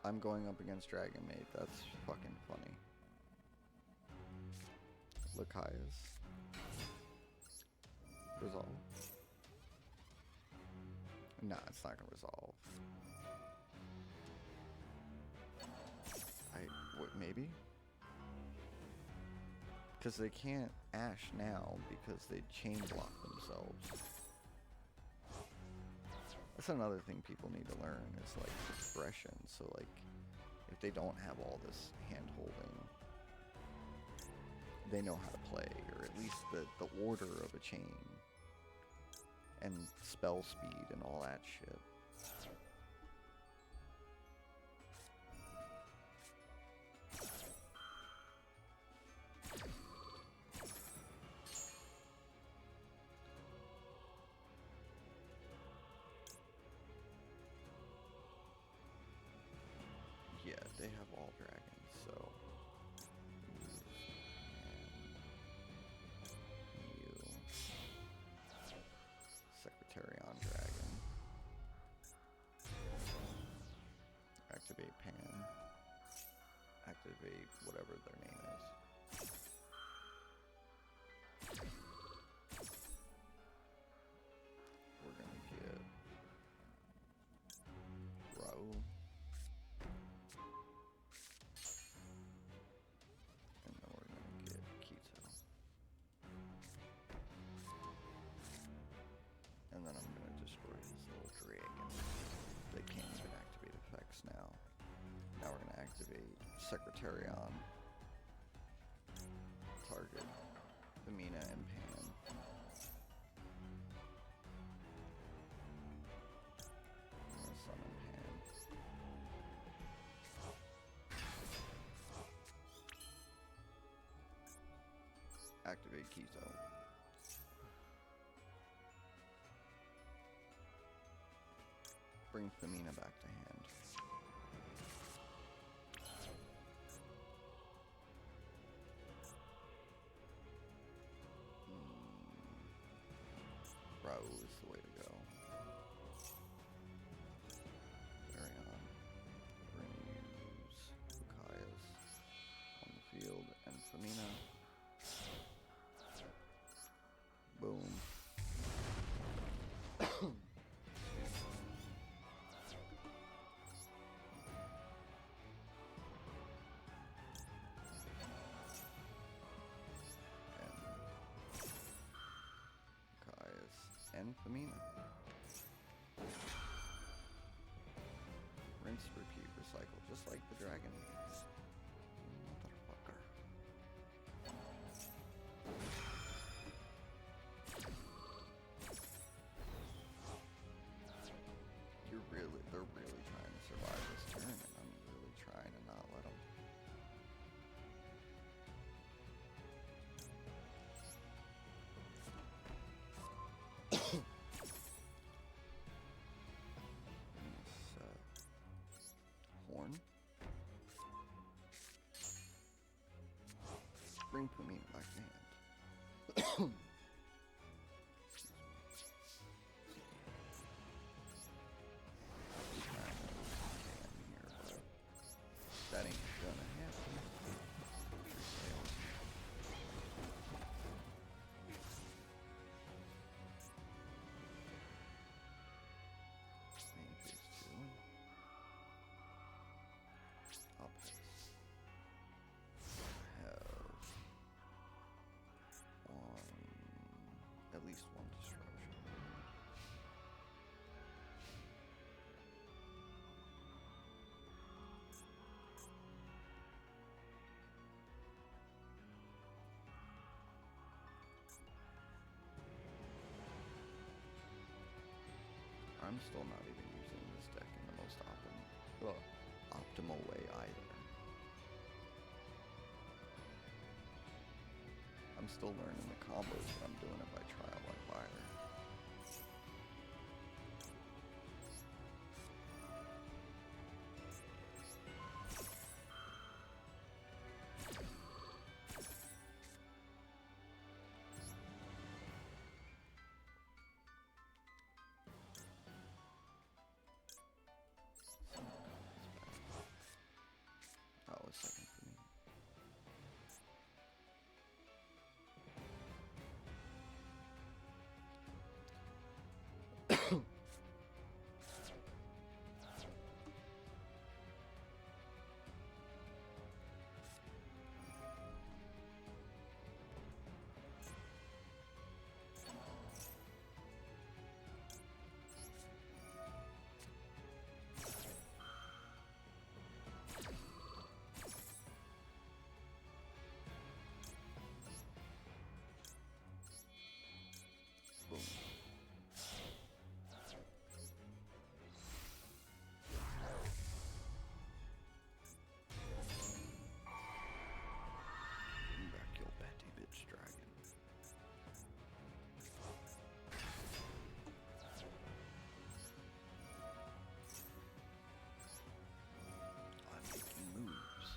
Speaker 1: I'm going up against Dragon Maid. That's fucking funny. Lakai's. Resolve. Nah, it's not gonna resolve. Maybe? Because they can't Ash now because they chain block themselves. That's another thing people need to learn is like progression. So like if they don't have all this hand holding, they know how to play, or at least the order of a chain and spell speed and all that shit. Yeah, they have all dragons, so you Secretarion Dragon. Activate Pan. Activate whatever their name is. We're gonna get Raul. And then we're gonna get Keto. And then I'm gonna destroy this little dragon. They can't even activate effects now. Now we're gonna activate Secretarion. Target Amina and Pan. I'm gonna summon Pan. Activate Keto. Bring Femina back to hand. Raul is the way to go. Carry on. We're going to use Lucaius on the field and Femina. Boom. and Pamina. Rinse, repeat, recycle, just like the dragon. Motherfucker. They're really trying to survive this turn, and I'm really trying to not let them. Horn. Bring Pamina back to hand. That ain't gonna happen. Main phase 2. Up. Have at least one destruction. I'm still not even using this deck in the most optimal way either. I'm still learning the combos, but I'm doing it by trial by fire. That was second for me. Boom. Bring back your petty bitch dragon. I'm making moves.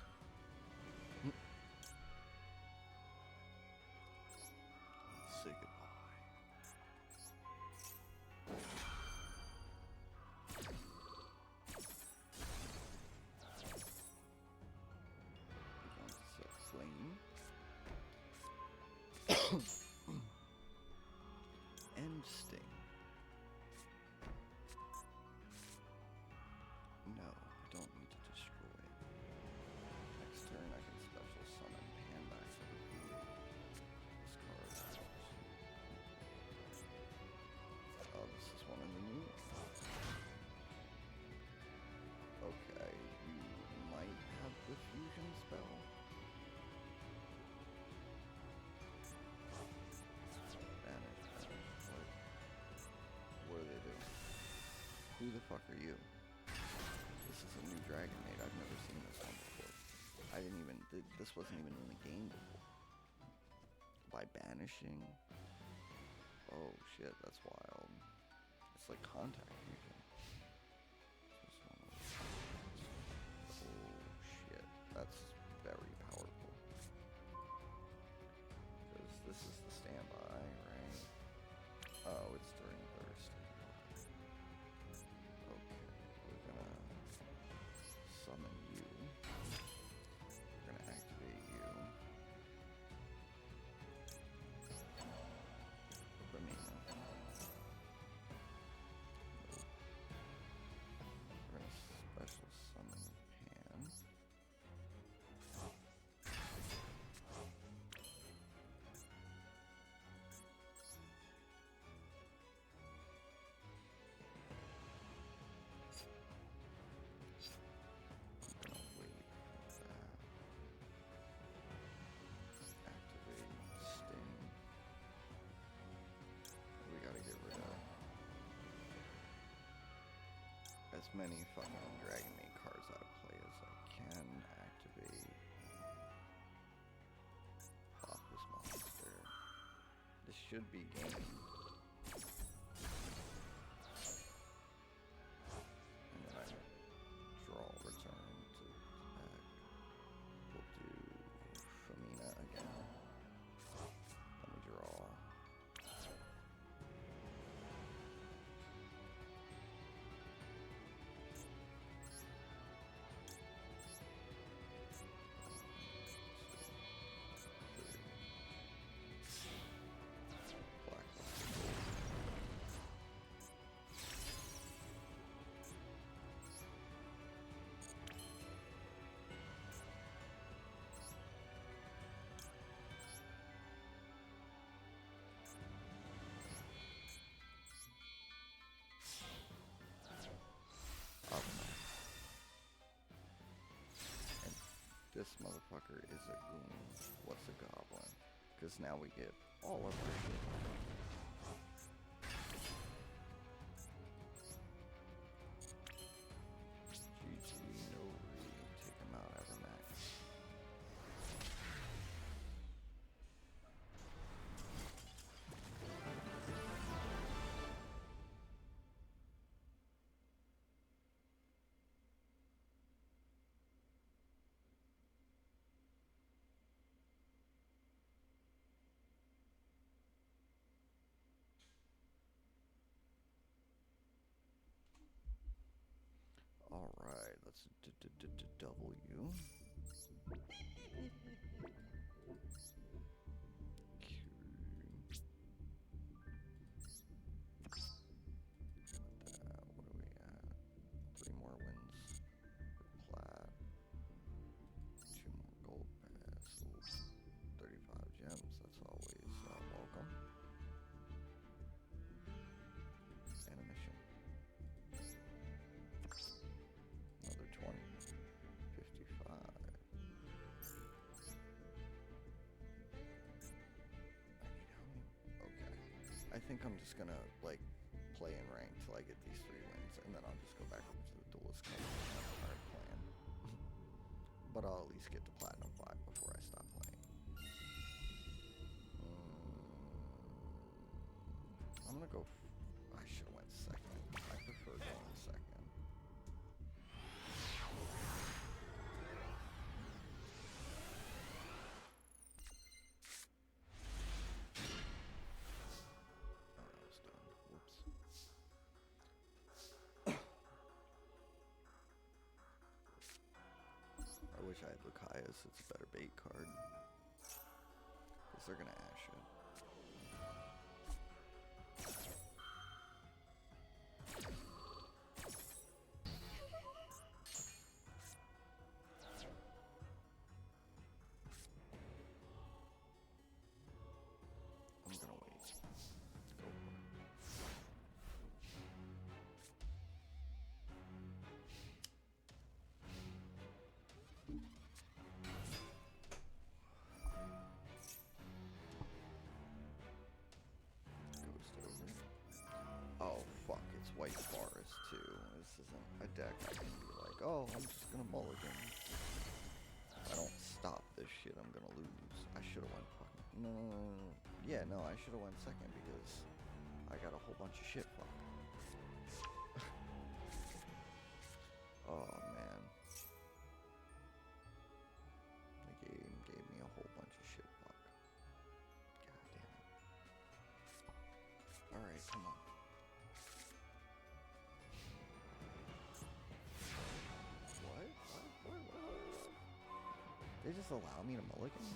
Speaker 1: Say goodbye. Flame. And sting. No, I don't need to destroy. Next turn I can special summon Pan back to the field. This card. Oh, this is one of the new ones. Okay, you might have the fusion spell. What do they do? Who the fuck are you? This is a new Dragon Maid. I've never seen this one before. I didn't even... This wasn't even in the game before. By banishing? Oh shit, that's wild. It's like contact fusion. Oh shit, that's very powerful. Because this is the standby, right? Oh, it's during burst. Okay, we're gonna summon you. We're gonna activate you. Pamina. We're gonna special summon Pan. many fucking Dragon Maid cards out of play as I can. Activate. Pop this monster. This should be game. And then I draw, return to attack. We'll do Femina again. Let me draw. Black. Up. And this motherfucker is a goon. What's a goblin? Because now we get all of our shit. GG, no read. Take him out, Evermax. Alright, let's W. What are we at? 3 more wins for plat. 2 more gold pass. 35 gems, that's always welcome. And a mission. Another 20. 55. Okay. I think I'm just gonna, like, play in rank till I get these 3 wins, and then I'll just go back over to the duelist camp. That's my plan. But I'll at least get to Platinum 5 before I stop playing. I'm gonna go... I should've went second. I prefer going second. I wish I had Lucaeus, it's a better bait card. Because they're gonna ash it. I'm gonna wait. Go for it. Ghost over. Oh fuck, it's White Forest too. This isn't a deck I can be like, oh, I'm just gonna mulligan. If I don't stop this shit, I'm gonna lose. I should've went fucking... No. Yeah, no, I should've went second because I got a whole bunch of shit fucked. Oh man. The game gave me a whole bunch of shit fuck. God damn it. Alright, come on. What? They just allow me to mulligan?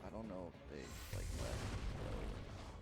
Speaker 1: I don't know if they like let me go or not.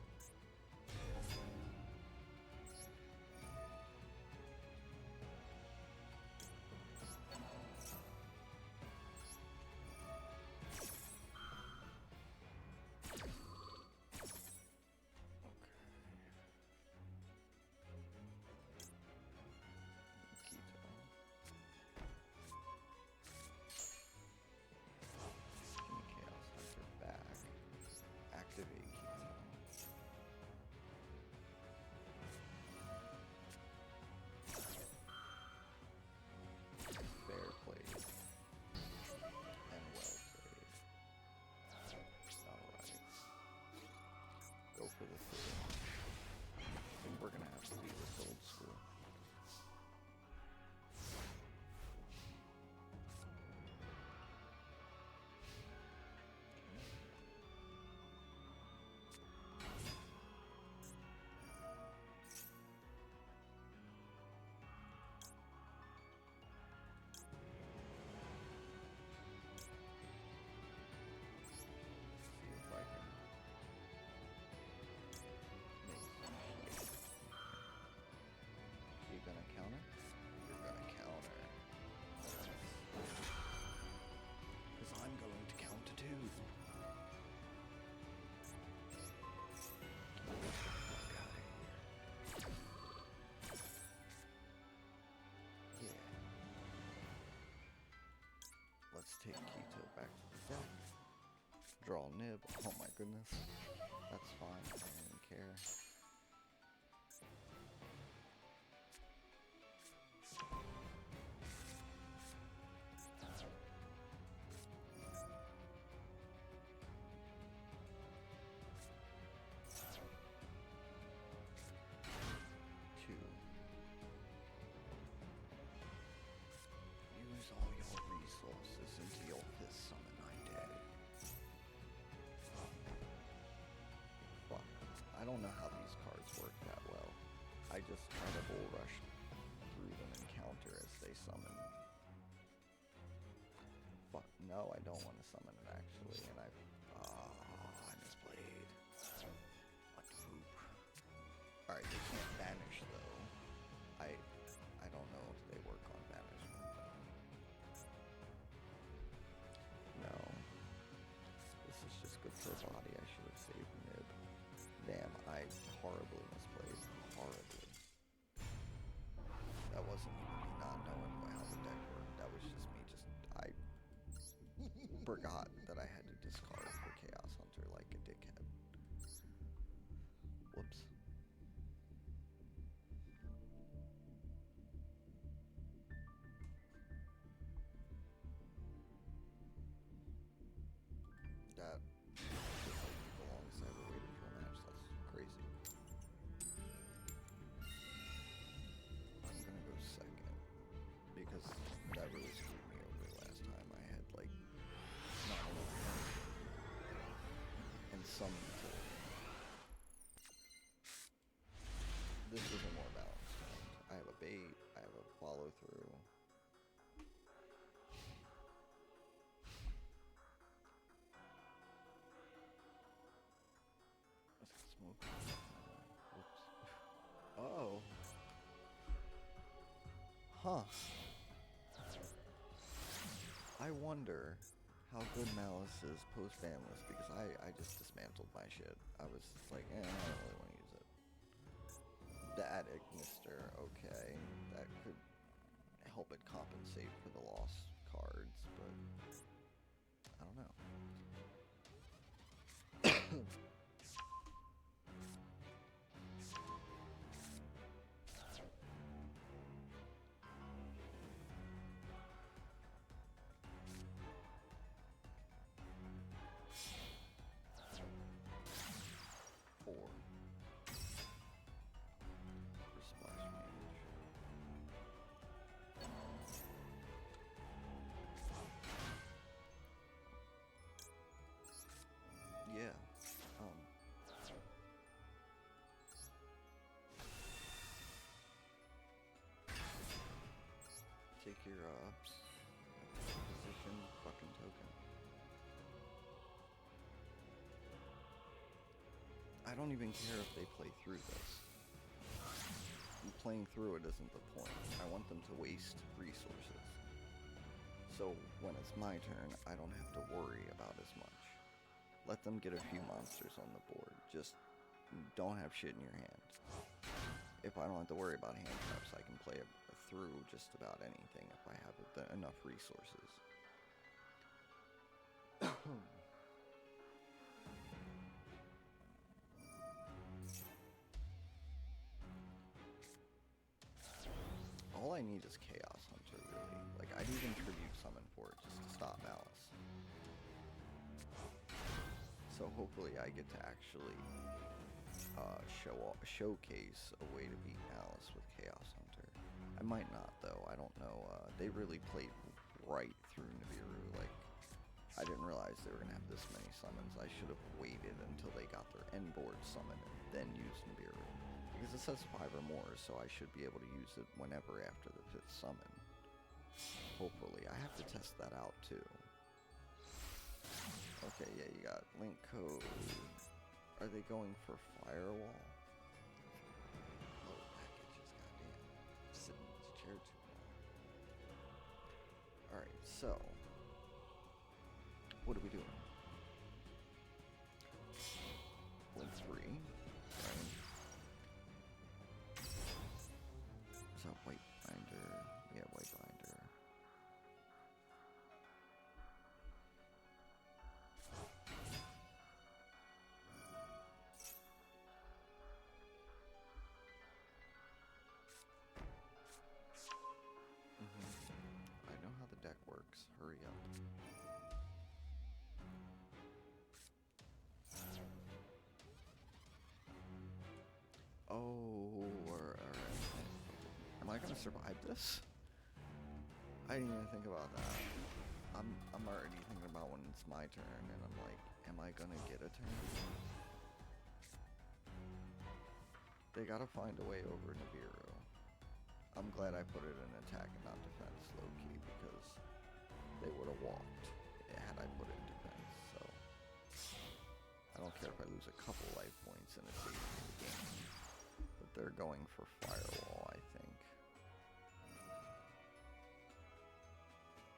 Speaker 2: take Keto back to the deck. Draw Nib. Oh my goodness. That's fine. I don't even care. Use all your resources into your fifth summon, I dare. Fuck. I don't know how these cards work that well. I just try to bull rush through them and counter as they summon. Fuck, no, I don't want to summon it actually, and I misplayed. What the poop. Alright, they can't banish though. I don't know if they work on banishment though. No. This is just good for a body. I should have saved Nib. Damn, I horribly misplayed. Horribly. That wasn't even me not knowing how the deck worked. That was just me I forgot that I had to discard for Chaos Hunter like a dickhead. Whoops. That feels like the longest I ever waited for a match. That's crazy. I'm gonna go second because that really screwed me over last time. I had like not enough money and some utility. This is a more balanced round. I have a bait. I have a follow through. Smoke. Whoops. Oh. Huh. I wonder how good Malice is post-banless because I just dismantled my shit. I was just like, I don't really want to use it. The Attic Mister, okay. That could help it compensate for the lost cards, but I don't know. 4 for splash damage. Yeah. Take your position fucking token. I don't even care if they play through this. Playing through it isn't the point. I want them to waste resources. So when it's my turn, I don't have to worry about as much. Let them get a few monsters on the board. Just don't have shit in your hand. If I don't have to worry about hand traps, I can play through just about anything if I have enough resources. All I need is Chaos Hunter, really. Like, I'd even Tribute Summon for it just to stop Malice. So hopefully I get to actually showcase a way to beat Malice with Chaos Hunter. I might not, though. I don't know. They really played right through Nibiru. Like, I didn't realize they were going to have this many summons. I should have waited until they got their end board summon and then used Nibiru. Because it says 5 or more, so I should be able to use it whenever after the 5th summon. Hopefully. I have to test that out, too. Okay, yeah, you got link code. Are they going for firewall? Load packages, goddamn. Sitting in this chair too long. Alright, so. What are we doing? Link 3. Right. Is that white binder? Yeah, white binder.
Speaker 1: deck works. Hurry up. Oh, alright. Am I gonna survive this? I didn't even think about that. I'm already thinking about when it's my turn, and I'm like, am I gonna get a turn? They gotta find a way over Nibiru. I'm glad I put it in attack and not defense, low-key, because they would have walked had I put it in defense, so I don't care if I lose a couple life points and it saves me the game. But they're going for Firewall, I think.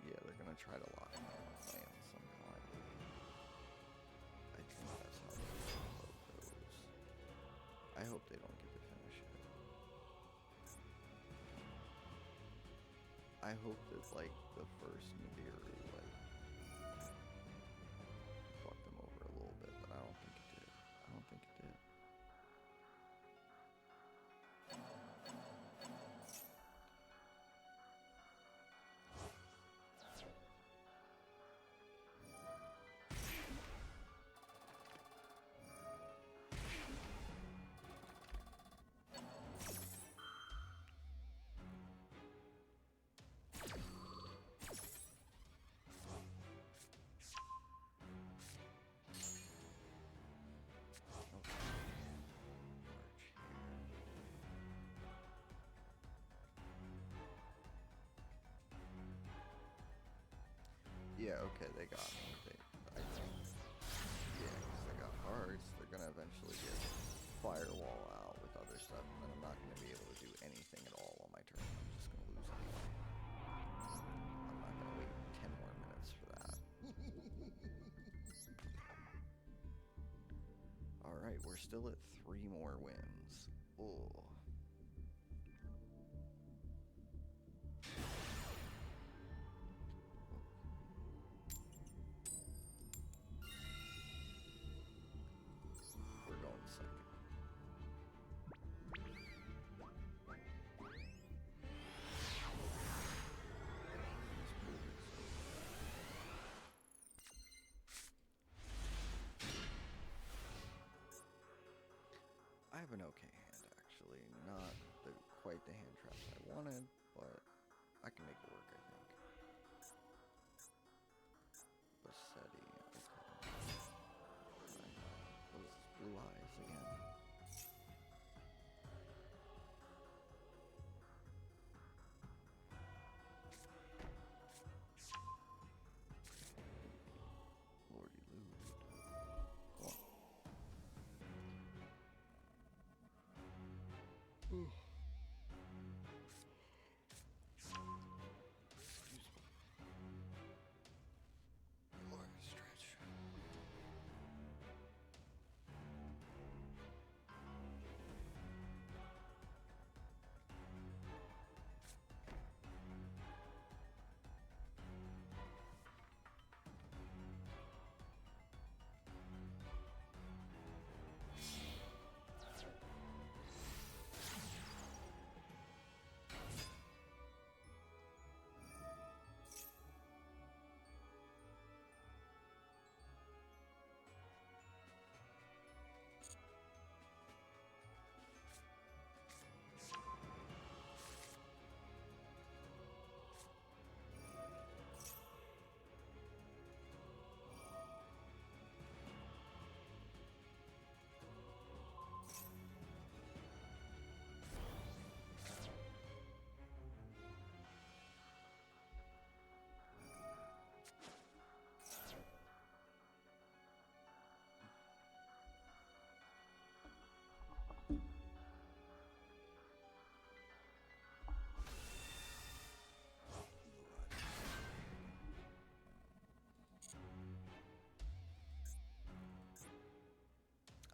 Speaker 1: Yeah, they're gonna try to lock me in the land somehow, I believe. I think that's how the combo goes. I hope they don't get to finish it. I hope that, like, the first Nibiru, like, fucked them over a little bit, but I don't think it did. I don't think it did. Yeah, okay, they got me. I think. Yeah, because I got hearts. They're gonna eventually get Firewall out with other stuff, and then I'm not gonna be able to do anything at all on my turn. I'm just gonna lose anyway. I'm not gonna wait 10 more minutes for that. Alright, we're still at 3 more wins. Oh. We're going second. I have an okay hand, actually. Not quite the hand traps I wanted, but I can make it work, I think. Bassetti, okay. Those blue eyes again. Lordy Lord. Cool. Excuse me. Long stretch.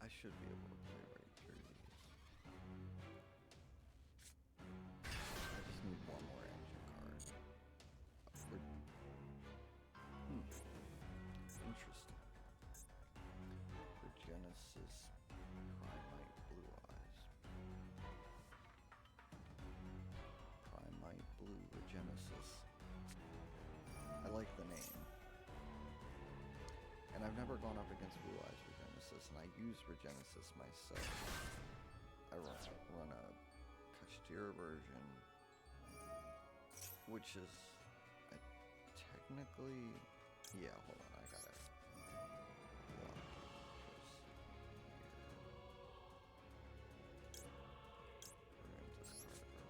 Speaker 1: I should be able to play right through these. I just need one more engine card. Interesting. For Genesis, Primite Blue Eyes. Primite Blue with Genesis.
Speaker 2: And I've never gone up against Blue Eyes Regenesis, and I use Regenesis myself. I run a Kashtira version, which is technically... Yeah, hold on, I gotta... block this here. We're gonna discard it.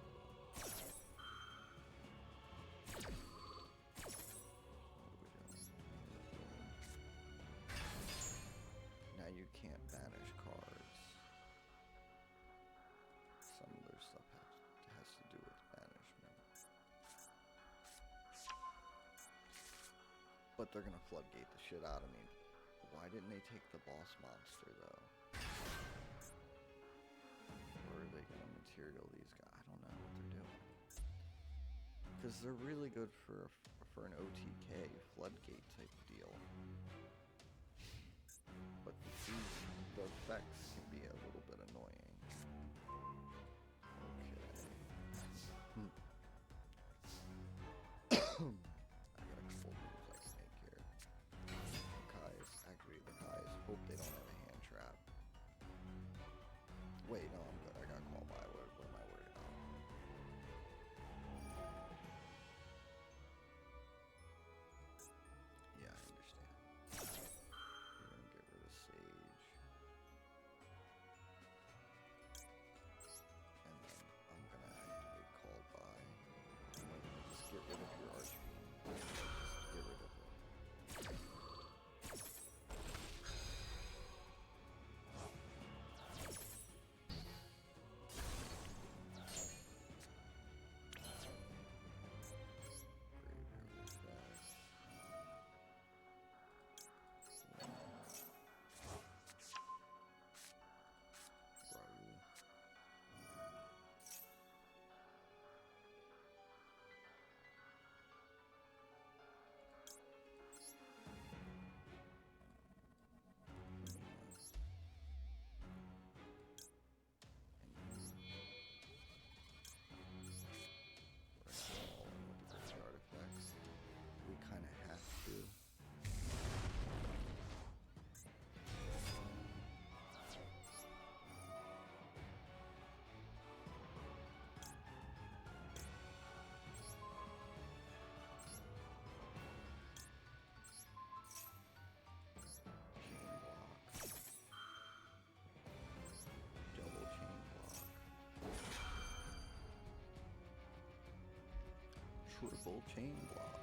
Speaker 2: Now you can't banish cards. Some of their stuff has to do with banishment. But they're gonna floodgate the shit out of me. Why didn't they take the boss monster though? Or are they gonna material these guys? I don't know what they're doing. Because they're really good for an OTK floodgate type deal. But the effects can be a little bit annoying. Okay. I got a couple moves I can make here. Kai's, activate the Kai's. Hope they don't have a hand trap. Wait, no, I'm good. I got called by. What am I worried about? Yeah, I understand. You're gonna get rid of Sage. And then I'm gonna activate called by. I'm gonna just get rid of your Archfiend. Just get rid of it. We kind of have to. Double chain block. Triple chain block.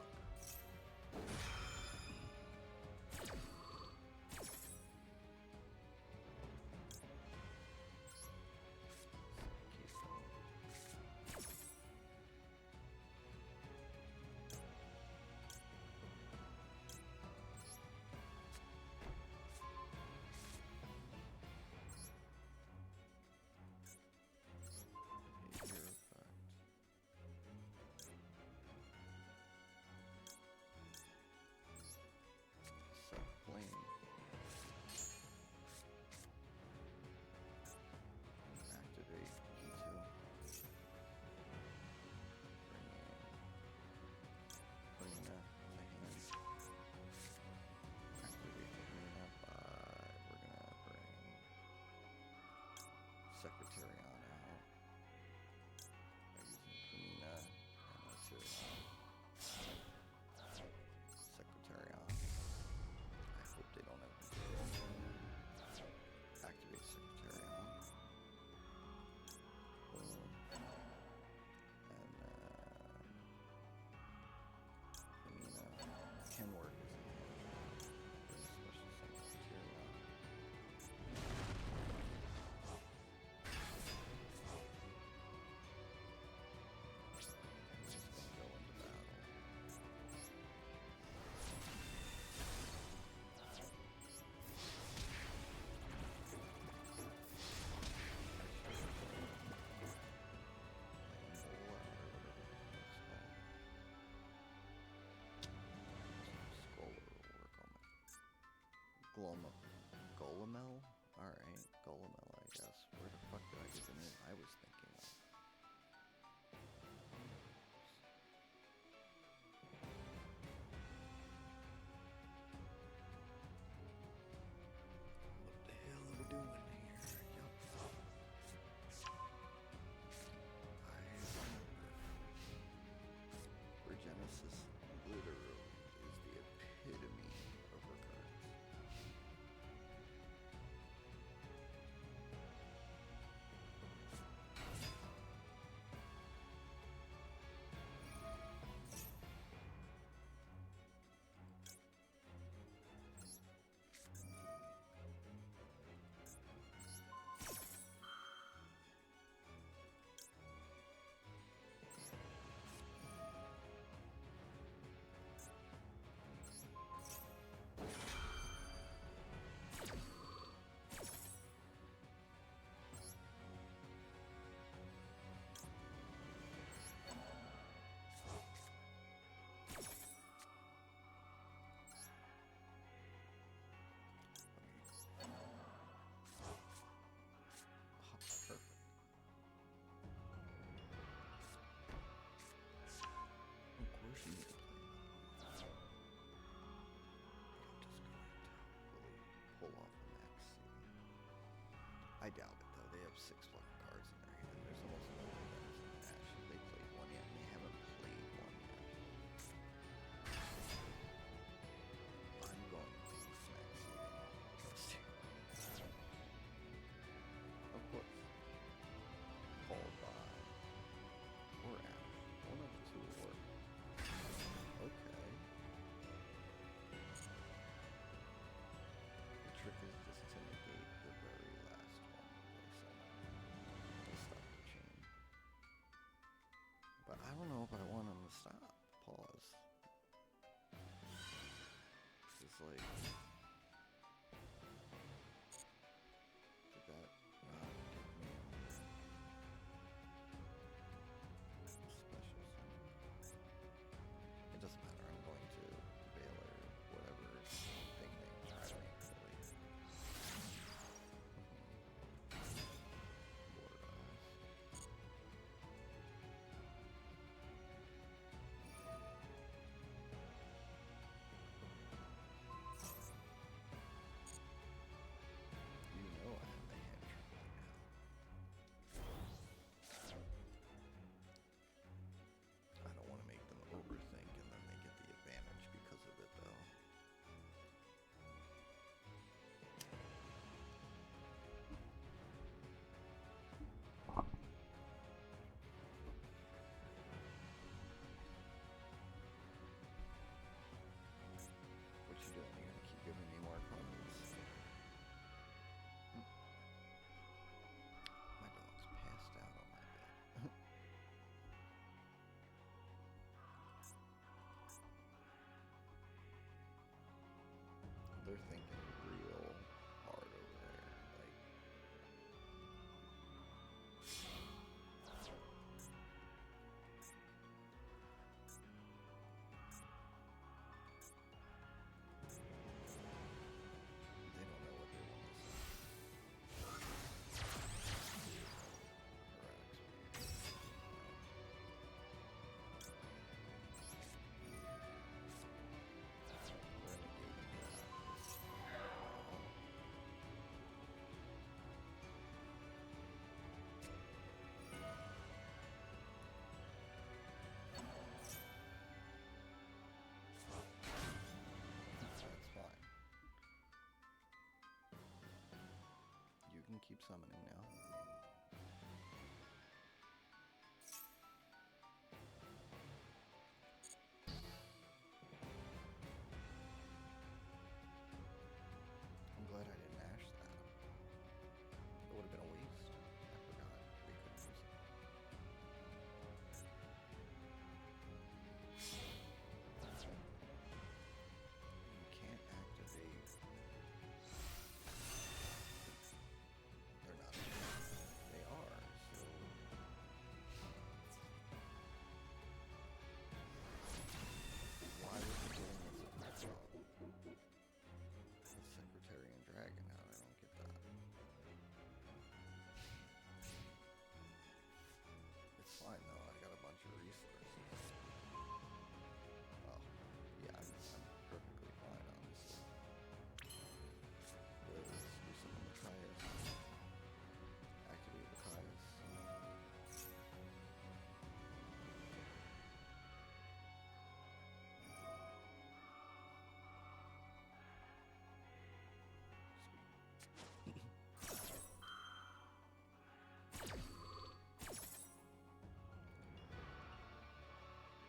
Speaker 2: Activate P2. Bring in the hand. Activate the hand by we're gonna bring Secretary on out. Using Pamina and that's it. Secretary on. I hope they don't have material. Activate Secretary on. Boom. And Pamina can work as a hand. Especially some material. I'm just gonna go into battle. Golemel? Alright, Golemel, I guess. Where the fuck did I get the name I was thinking of? I doubt it though. They have 6 fucking cards in their hand. There's almost no way that is in match. They played one yet, and they haven't played one yet. I'm going to smack seeding. Of course. Followed by or Ash. One of the two will work. Okay. The trick is just to negate the very last one they summon. To stop the chain. But I don't know if I want them to stop. Pause. This is like... Did that not give me a special summon? It doesn't matter. I'm going to Veil or whatever thing they try to really. Board eyes. You know I have the hand trembling now. I don't want to make them overthink and then they get the advantage because of it though. What you doing? You gonna keep giving me more cards? My dog's passed out on my bed. They're thinking real hard over there. Like, they don't know what they want to say. That's fine. You can keep summoning now. I'm glad I didn't ash that. It would have been a waste. I forgot they couldn't use it. You can't activate. They're not. They are, so. Why was he doing this at that time? The Secretary and Dragon out, I don't get that. It's fine though, I got a bunch of resources. Oh, yeah, I'm perfectly fine, honestly. Let's do something to try us. Activate the Caius.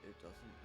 Speaker 2: It doesn't